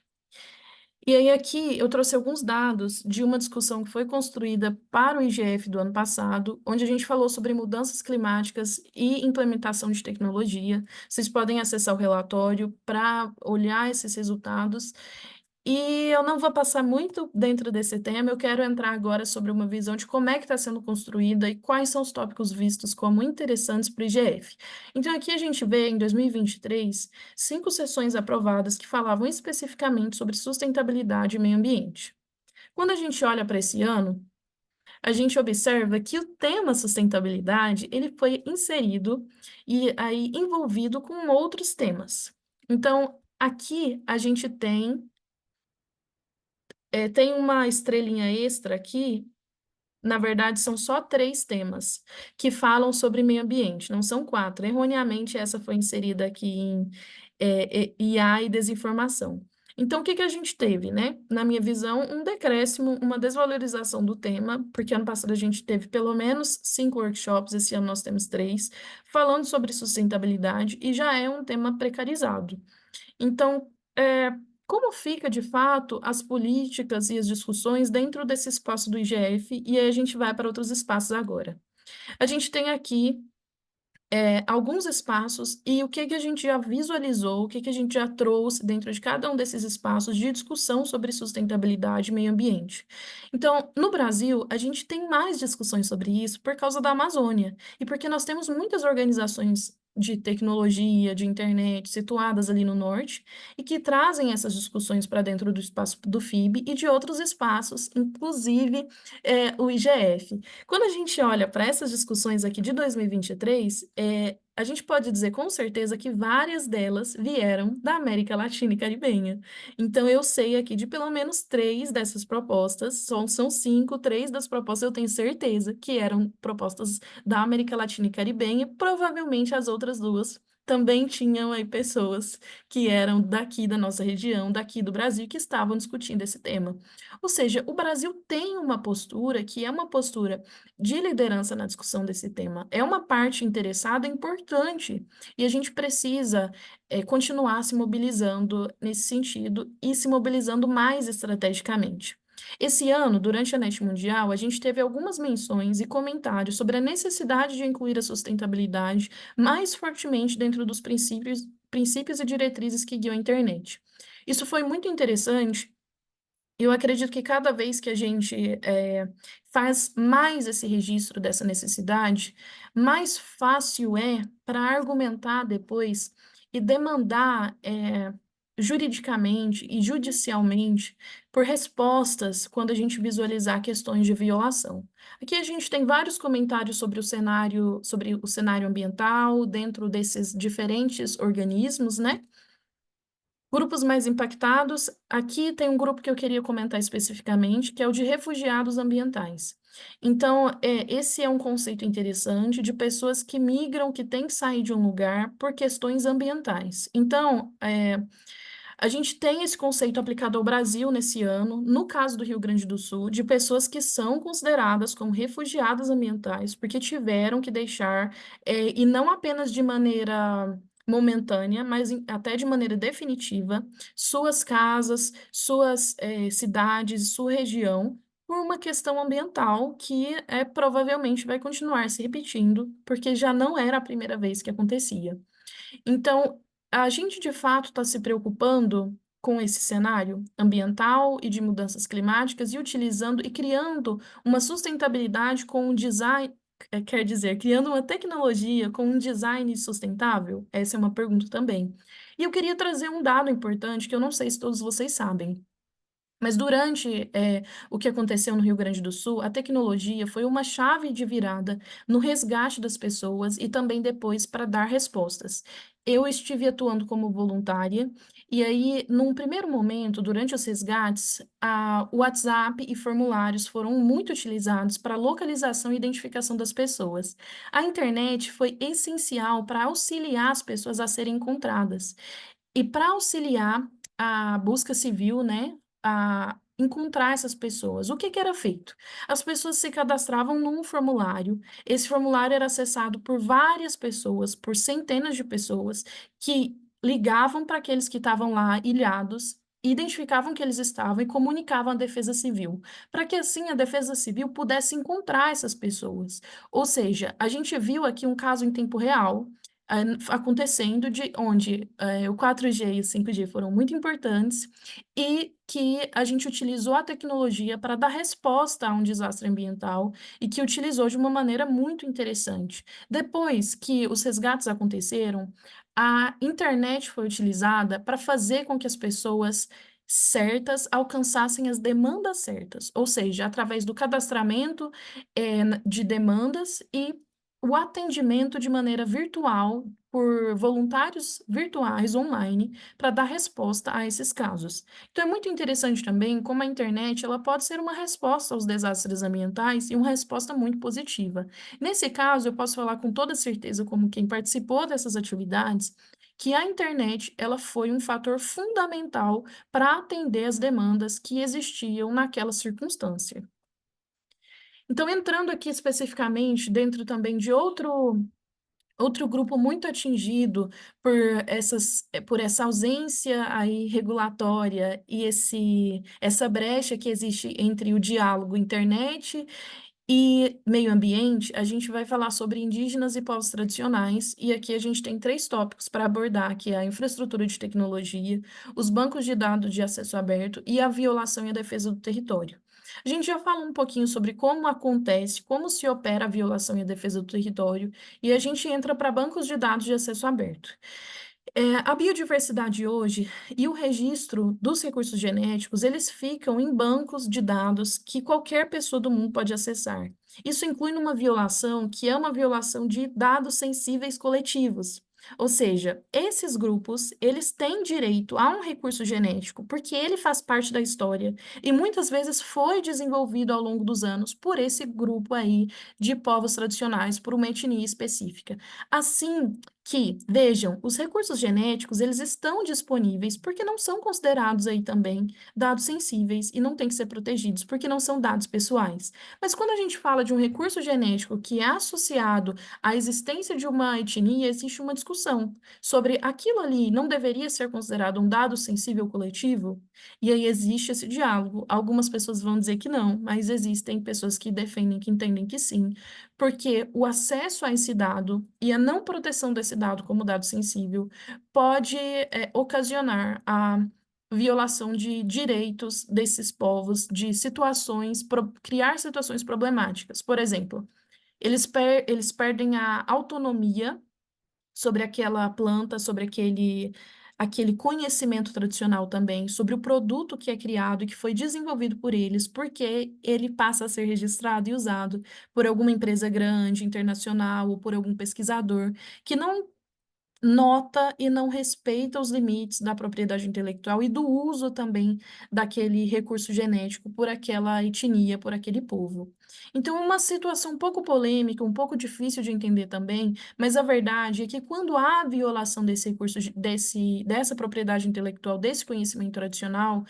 E aí aqui eu trouxe alguns dados de uma discussão que foi construída para o IGF do ano passado, onde a gente falou sobre mudanças climáticas e implementação de tecnologia. Vocês podem acessar o relatório para olhar esses resultados. E eu não vou passar muito dentro desse tema, eu quero entrar agora sobre uma visão de como é que está sendo construída e quais são os tópicos vistos como interessantes para o IGF. Então, aqui a gente vê, em 2023, 5 sessões aprovadas que falavam especificamente sobre sustentabilidade e meio ambiente. Quando a gente olha para esse ano, a gente observa que o tema sustentabilidade, ele foi inserido e aí envolvido com outros temas. Então, aqui a gente tem tem uma estrelinha extra aqui. Na verdade, são só 3 temas que falam sobre meio ambiente, não são 4. Erroneamente, essa foi inserida aqui em IA e desinformação. Então, o que que a gente teve, né? Na minha visão, um decréscimo, uma desvalorização do tema, porque ano passado a gente teve pelo menos 5 workshops, esse ano nós temos 3, falando sobre sustentabilidade, e já é um tema precarizado. Então, como fica de fato as políticas e as discussões dentro desse espaço do IGF, e aí a gente vai para outros espaços agora. A gente tem aqui alguns espaços e o que que a gente já visualizou, o que que a gente já trouxe dentro de cada um desses espaços de discussão sobre sustentabilidade e meio ambiente. Então, no Brasil, a gente tem mais discussões sobre isso por causa da Amazônia e porque nós temos muitas organizações de tecnologia, de internet, situadas ali no norte, e que trazem essas discussões para dentro do espaço do FIB e de outros espaços, inclusive o IGF. Quando a gente olha para essas discussões aqui de 2023, a gente pode dizer com certeza que várias delas vieram da América Latina e Caribenha. Então, eu sei aqui de pelo menos 3 dessas propostas, são 5, 3 das propostas eu tenho certeza que eram propostas da América Latina e Caribenha, provavelmente as outras 2 também tinham aí pessoas que eram daqui da nossa região, daqui do Brasil, que estavam discutindo esse tema. Ou seja, o Brasil tem uma postura que é uma postura de liderança na discussão desse tema. É uma parte interessada importante e a gente precisa continuar se mobilizando nesse sentido e se mobilizando mais estrategicamente. Esse ano, durante a NET Mundial, a gente teve algumas menções e comentários sobre a necessidade de incluir a sustentabilidade mais fortemente dentro dos princípios e diretrizes que guiam a internet. Isso foi muito interessante. Eu acredito que cada vez que a gente faz mais esse registro dessa necessidade, mais fácil é para argumentar depois e demandar juridicamente e judicialmente por respostas quando a gente visualizar questões de violação. Aqui a gente tem vários comentários sobre o cenário ambiental dentro desses diferentes organismos, né? Grupos mais impactados, aqui tem um grupo que eu queria comentar especificamente, que é o de refugiados ambientais. Então, esse é um conceito interessante de pessoas que migram, que têm que sair de um lugar por questões ambientais. Então, a gente tem esse conceito aplicado ao Brasil nesse ano, no caso do Rio Grande do Sul, de pessoas que são consideradas como refugiadas ambientais, porque tiveram que deixar, e não apenas de maneira momentânea, mas até de maneira definitiva, suas casas, suas cidades, sua região, por uma questão ambiental que provavelmente vai continuar se repetindo, porque já não era a primeira vez que acontecia. Então, a gente de fato está se preocupando com esse cenário ambiental e de mudanças climáticas e utilizando e criando uma sustentabilidade com um design, quer dizer, criando uma tecnologia com um design sustentável? Essa é uma pergunta também. E eu queria trazer um dado importante que eu não sei se todos vocês sabem. Mas durante o que aconteceu no Rio Grande do Sul, a tecnologia foi uma chave de virada no resgate das pessoas e também depois para dar respostas. Eu estive atuando como voluntária, e aí, num primeiro momento, durante os resgates, o WhatsApp e formulários foram muito utilizados para localização e identificação das pessoas. A internet foi essencial para auxiliar as pessoas a serem encontradas. E para auxiliar a busca civil, né, a encontrar essas pessoas, o que que era feito? As pessoas se cadastravam num formulário, esse formulário era acessado por várias pessoas, por centenas de pessoas, que ligavam para aqueles que estavam lá ilhados, identificavam que eles estavam e comunicavam à Defesa Civil, para que assim a Defesa Civil pudesse encontrar essas pessoas. Ou seja, a gente viu aqui um caso em tempo real, acontecendo de onde o 4G e o 5G foram muito importantes e que a gente utilizou a tecnologia para dar resposta a um desastre ambiental e que utilizou de uma maneira muito interessante. Depois que os resgates aconteceram, a internet foi utilizada para fazer com que as pessoas certas alcançassem as demandas certas, ou seja, através do cadastramento de demandas e o atendimento de maneira virtual por voluntários virtuais online para dar resposta a esses casos. Então é muito interessante também como a internet ela pode ser uma resposta aos desastres ambientais e uma resposta muito positiva. Nesse caso, eu posso falar com toda certeza, como quem participou dessas atividades, que a internet ela foi um fator fundamental para atender as demandas que existiam naquela circunstância. Então, entrando aqui especificamente dentro também de outro grupo muito atingido por essa ausência aí regulatória e essa brecha que existe entre o diálogo internet e meio ambiente, a gente vai falar sobre indígenas e povos tradicionais, e aqui a gente tem 3 tópicos para abordar, que é a infraestrutura de tecnologia, os bancos de dados de acesso aberto e a violação e a defesa do território. A gente já falou um pouquinho sobre como acontece, como se opera a violação e a defesa do território, e a gente entra para bancos de dados de acesso aberto. A biodiversidade hoje e o registro dos recursos genéticos, eles ficam em bancos de dados que qualquer pessoa do mundo pode acessar. Isso inclui uma violação que é uma violação de dados sensíveis coletivos. Ou seja, esses grupos, eles têm direito a um recurso genético porque ele faz parte da história e muitas vezes foi desenvolvido ao longo dos anos por esse grupo aí de povos tradicionais, por uma etnia específica. Assim, vejam, os recursos genéticos, eles estão disponíveis porque não são considerados aí também dados sensíveis e não têm que ser protegidos porque não são dados pessoais. Mas quando a gente fala de um recurso genético que é associado à existência de uma etnia, existe uma discussão sobre aquilo ali não deveria ser considerado um dado sensível coletivo? E aí existe esse diálogo. Algumas pessoas vão dizer que não, mas existem pessoas que defendem, que entendem que sim, porque o acesso a esse dado e a não proteção desse dado como dado sensível pode ocasionar a violação de direitos desses povos, de criar situações problemáticas. Por exemplo, eles perdem a autonomia sobre aquela planta, sobre aquele conhecimento tradicional também, sobre o produto que é criado e que foi desenvolvido por eles, porque ele passa a ser registrado e usado por alguma empresa grande, internacional, ou por algum pesquisador, que não nota e não respeita os limites da propriedade intelectual e do uso também daquele recurso genético por aquela etnia, por aquele povo. Então, é uma situação um pouco polêmica, um pouco difícil de entender também, mas a verdade é que quando há violação desse recurso, dessa propriedade intelectual, desse conhecimento tradicional,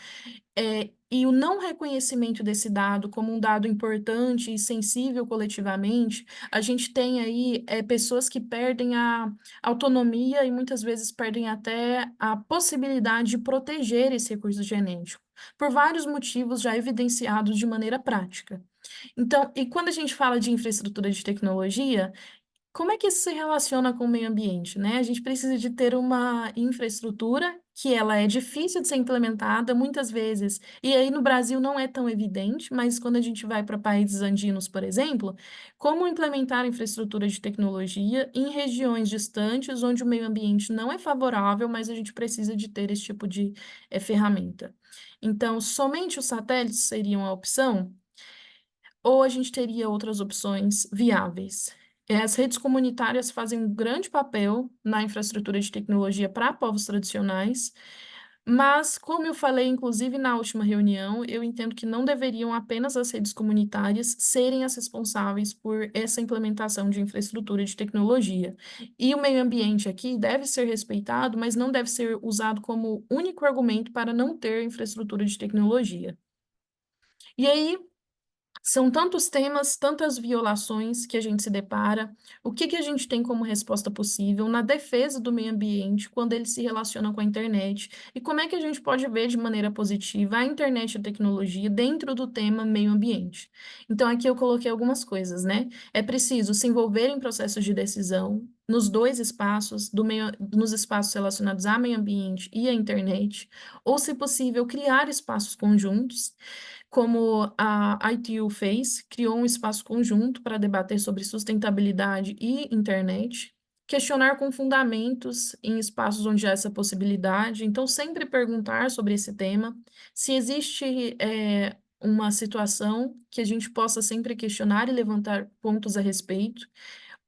e o não reconhecimento desse dado como um dado importante e sensível coletivamente, a gente tem aí pessoas que perdem a autonomia e muitas vezes perdem até a possibilidade de proteger esse recurso genético, por vários motivos já evidenciados de maneira prática. Então, e quando a gente fala de infraestrutura de tecnologia, como é que isso se relaciona com o meio ambiente, né? A gente precisa de ter uma infraestrutura que ela é difícil de ser implementada muitas vezes, e aí no Brasil não é tão evidente, mas quando a gente vai para países andinos, por exemplo, como implementar infraestrutura de tecnologia em regiões distantes onde o meio ambiente não é favorável, mas a gente precisa de ter esse tipo de ferramenta. Então, somente os satélites seriam a opção? Ou a gente teria outras opções viáveis? As redes comunitárias fazem um grande papel na infraestrutura de tecnologia para povos tradicionais, mas, como eu falei, inclusive na última reunião, eu entendo que não deveriam apenas as redes comunitárias serem as responsáveis por essa implementação de infraestrutura de tecnologia. E o meio ambiente aqui deve ser respeitado, mas não deve ser usado como único argumento para não ter infraestrutura de tecnologia. E aí, são tantos temas, tantas violações que a gente se depara. O que a gente tem como resposta possível na defesa do meio ambiente quando ele se relaciona com a internet? E como é que a gente pode ver de maneira positiva a internet e a tecnologia dentro do tema meio ambiente? Então, aqui eu coloquei algumas coisas, né? É preciso se envolver em processos de decisão nos dois espaços, nos espaços relacionados a meio ambiente e à internet, ou, se possível, criar espaços conjuntos como a ITU fez, criou um espaço conjunto para debater sobre sustentabilidade e internet, questionar com fundamentos em espaços onde há essa possibilidade, então sempre perguntar sobre esse tema, se existe uma situação que a gente possa sempre questionar e levantar pontos a respeito,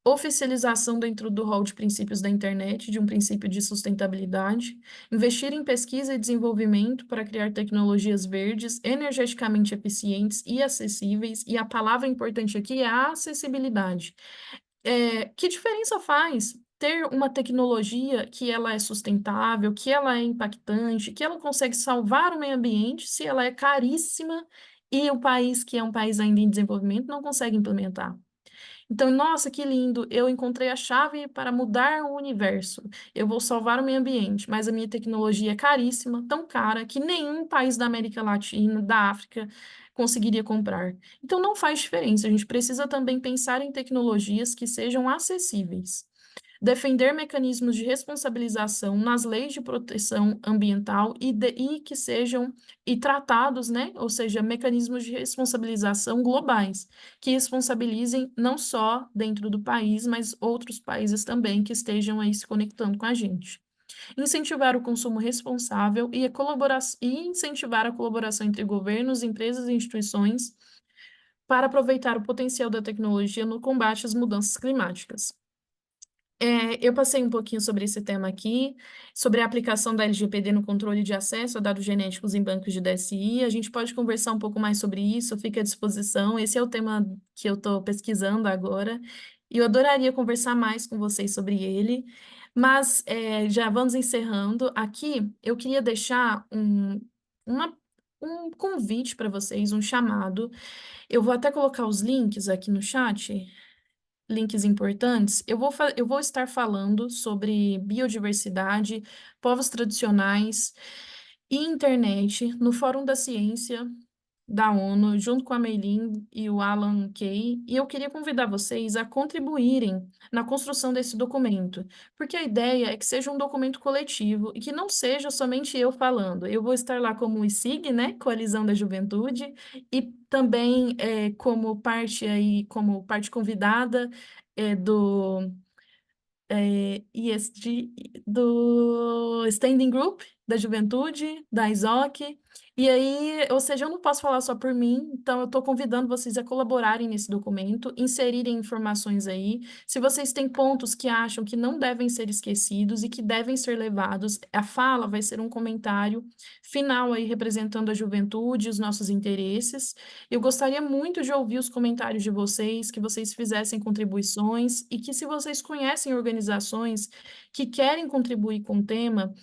oficialização dentro do rol de princípios da internet, de um princípio de sustentabilidade, investir em pesquisa e desenvolvimento para criar tecnologias verdes, energeticamente eficientes e acessíveis, e a palavra importante aqui é a acessibilidade. Que diferença faz ter uma tecnologia que ela é sustentável, que ela é impactante, que ela consegue salvar o meio ambiente, se ela é caríssima e o país, que é um país ainda em desenvolvimento, não consegue implementar? Então, nossa, que lindo! Eu encontrei a chave para mudar o universo. Eu vou salvar o meio ambiente, mas a minha tecnologia é caríssima, tão cara que nenhum país da América Latina, da África, conseguiria comprar. Então, não faz diferença. A gente precisa também pensar em tecnologias que sejam acessíveis. Defender mecanismos de responsabilização nas leis de proteção ambiental e que sejam tratados, né? Ou seja, mecanismos de responsabilização globais, que responsabilizem não só dentro do país, mas outros países também que estejam aí se conectando com a gente. Incentivar o consumo responsável e incentivar a colaboração entre governos, empresas e instituições para aproveitar o potencial da tecnologia no combate às mudanças climáticas. Eu passei um pouquinho sobre esse tema aqui, sobre a aplicação da LGPD no controle de acesso a dados genéticos em bancos de DSI. A gente pode conversar um pouco mais sobre isso, fica à disposição. Esse é o tema que eu estou pesquisando agora, e eu adoraria conversar mais com vocês sobre ele. Mas já vamos encerrando. Aqui eu queria deixar um convite para vocês, um chamado. Eu vou até colocar os links aqui no chat, links importantes. Eu vou estar falando sobre biodiversidade, povos tradicionais e internet no Fórum da Ciência da ONU, junto com a Meilin e o Alan Kay, e eu queria convidar vocês a contribuírem na construção desse documento, porque a ideia é que seja um documento coletivo e que não seja somente eu falando. Eu vou estar lá como ICIG, né, Coalizão da Juventude, e também como parte convidada do ESG, do Standing Group da Juventude, da ISOC. E aí, ou seja, eu não posso falar só por mim, então eu estou convidando vocês a colaborarem nesse documento, inserirem informações aí. Se vocês têm pontos que acham que não devem ser esquecidos e que devem ser levados, a fala vai ser um comentário final aí representando a juventude, os nossos interesses. Eu gostaria muito de ouvir os comentários de vocês, que vocês fizessem contribuições e que, se vocês conhecem organizações que querem contribuir com o tema,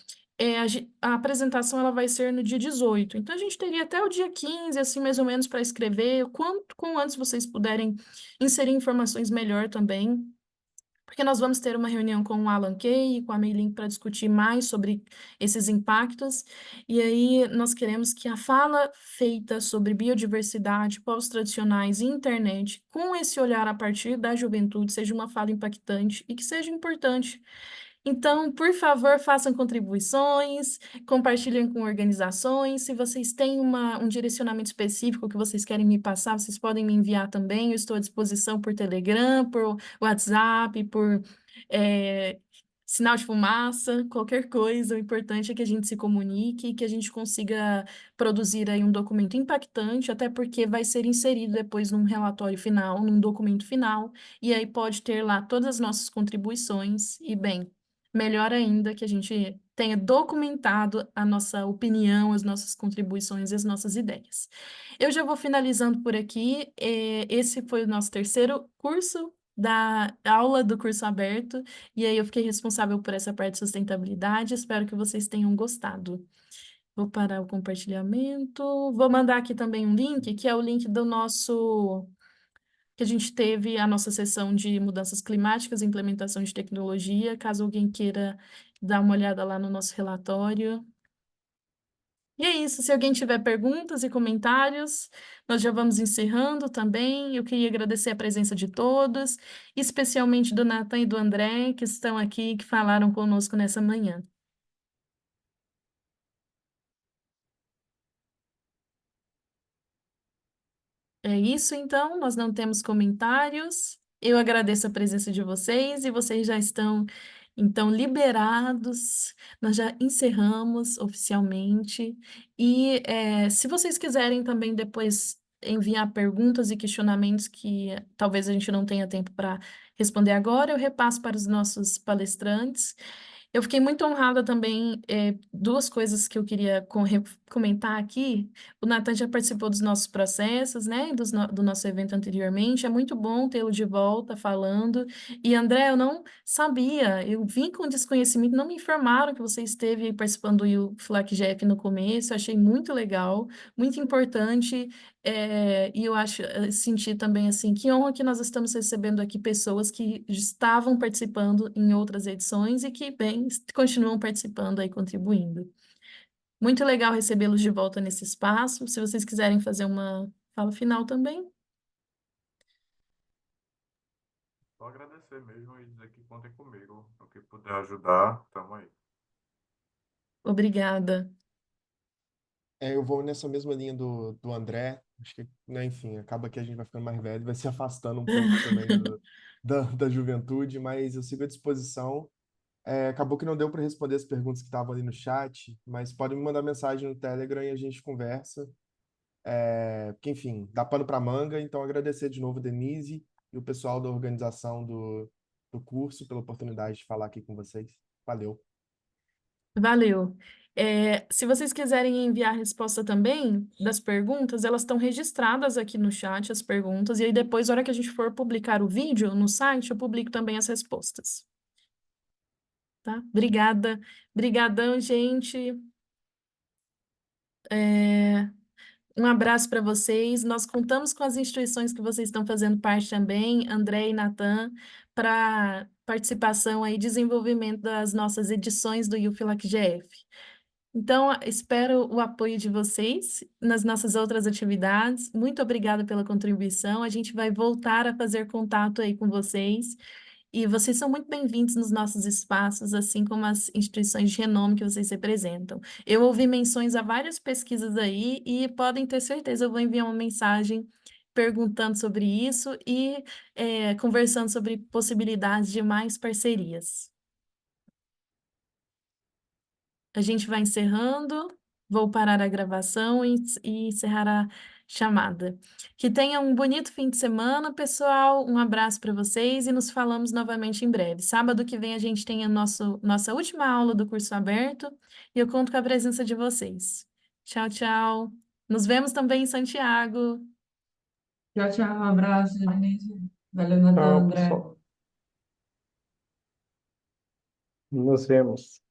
a apresentação ela vai ser no dia 18. Então, a gente teria até o dia 15, assim, mais ou menos, para escrever. Quanto antes vocês puderem inserir informações, melhor também, porque nós vamos ter uma reunião com o Alan Kay e com a Meilin para discutir mais sobre esses impactos, e aí nós queremos que a fala feita sobre biodiversidade, povos tradicionais e internet, com esse olhar a partir da juventude, seja uma fala impactante e que seja importante. Então, por favor, façam contribuições, compartilhem com organizações. Se vocês têm um direcionamento específico que vocês querem me passar, vocês podem me enviar também. Eu estou à disposição por Telegram, por WhatsApp, por eh, sinal de fumaça, qualquer coisa. O importante é que a gente se comunique e que a gente consiga produzir aí um documento impactante, até porque vai ser inserido depois num relatório final, num documento final, e aí pode ter lá todas as nossas contribuições. E, bem, melhor ainda que a gente tenha documentado a nossa opinião, as nossas contribuições e as nossas ideias. Eu já vou finalizando por aqui. Esse foi o nosso terceiro curso da aula do curso aberto, e aí eu fiquei responsável por essa parte de sustentabilidade. Espero que vocês tenham gostado. Vou parar o compartilhamento. Vou mandar aqui também um link, que é o link do nosso que a gente teve a nossa sessão de mudanças climáticas e implementação de tecnologia, caso alguém queira dar uma olhada lá no nosso relatório. E é isso, se alguém tiver perguntas e comentários, nós já vamos encerrando também. Eu queria agradecer a presença de todos, especialmente do Nathan e do André, que estão aqui, que falaram conosco nessa manhã. É isso, então, nós não temos comentários. Eu agradeço a presença de vocês e vocês já estão, então, liberados. Nós já encerramos oficialmente. E se vocês quiserem também depois enviar perguntas e questionamentos que talvez a gente não tenha tempo para responder agora, eu repasso para os nossos palestrantes. Eu fiquei muito honrada também, duas coisas que eu queria comentar aqui. O Nathan já participou dos nossos processos, né, do nosso evento anteriormente. É muito bom tê-lo de volta falando. E André, eu não sabia, eu vim com desconhecimento, não me informaram que você esteve aí participando do FLAC-GF no começo. Eu achei muito legal, muito importante. E eu acho, senti também assim, que honra que nós estamos recebendo aqui pessoas que estavam participando em outras edições e que, bem, continuam participando aí, contribuindo. Muito legal recebê-los de volta nesse espaço. Se vocês quiserem fazer uma fala final também, Só agradecer mesmo e dizer que contem comigo. O que puder ajudar, tamo aí. obrigada. Eu vou nessa mesma linha do André. Acho que, né, enfim, acaba que a gente vai ficando mais velho, vai se afastando um pouco também da juventude, mas eu sigo à disposição. Acabou que não deu para responder as perguntas que estavam ali no chat, mas podem me mandar mensagem no Telegram e a gente conversa. Porque, enfim, dá pano para manga. Então, agradecer de novo, Denise, e o pessoal da organização do curso pela oportunidade de falar aqui com vocês. Valeu. Valeu. Se vocês quiserem enviar a resposta também das perguntas, elas estão registradas aqui no chat, as perguntas, e aí depois, na hora que a gente for publicar o vídeo no site, eu publico também as respostas. Tá? Obrigada. Obrigadão, gente. É, Um abraço para vocês. Nós contamos com as instituições que vocês estão fazendo parte também, André e Natan, para participação aí, desenvolvimento das nossas edições do UFLAC-GF. Então, espero o apoio de vocês nas nossas outras atividades. Muito obrigada pela contribuição. A gente vai voltar a fazer contato aí com vocês. E vocês são muito bem-vindos nos nossos espaços, assim como as instituições de renome que vocês representam. Eu ouvi menções a várias pesquisas aí e podem ter certeza, eu vou enviar uma mensagem perguntando sobre isso e conversando sobre possibilidades de mais parcerias. A gente vai encerrando, vou parar a gravação e encerrar a chamada. Que tenha um bonito fim de semana, pessoal. Um abraço para vocês e nos falamos novamente em breve. Sábado que vem a gente tem a nossa última aula do curso aberto e eu conto com a presença de vocês. Tchau, tchau. Nos vemos também em Santiago. Tchau, tchau. Um abraço, Denise. Valeu, Natan, Tchau, André. pessoal. Nos vemos.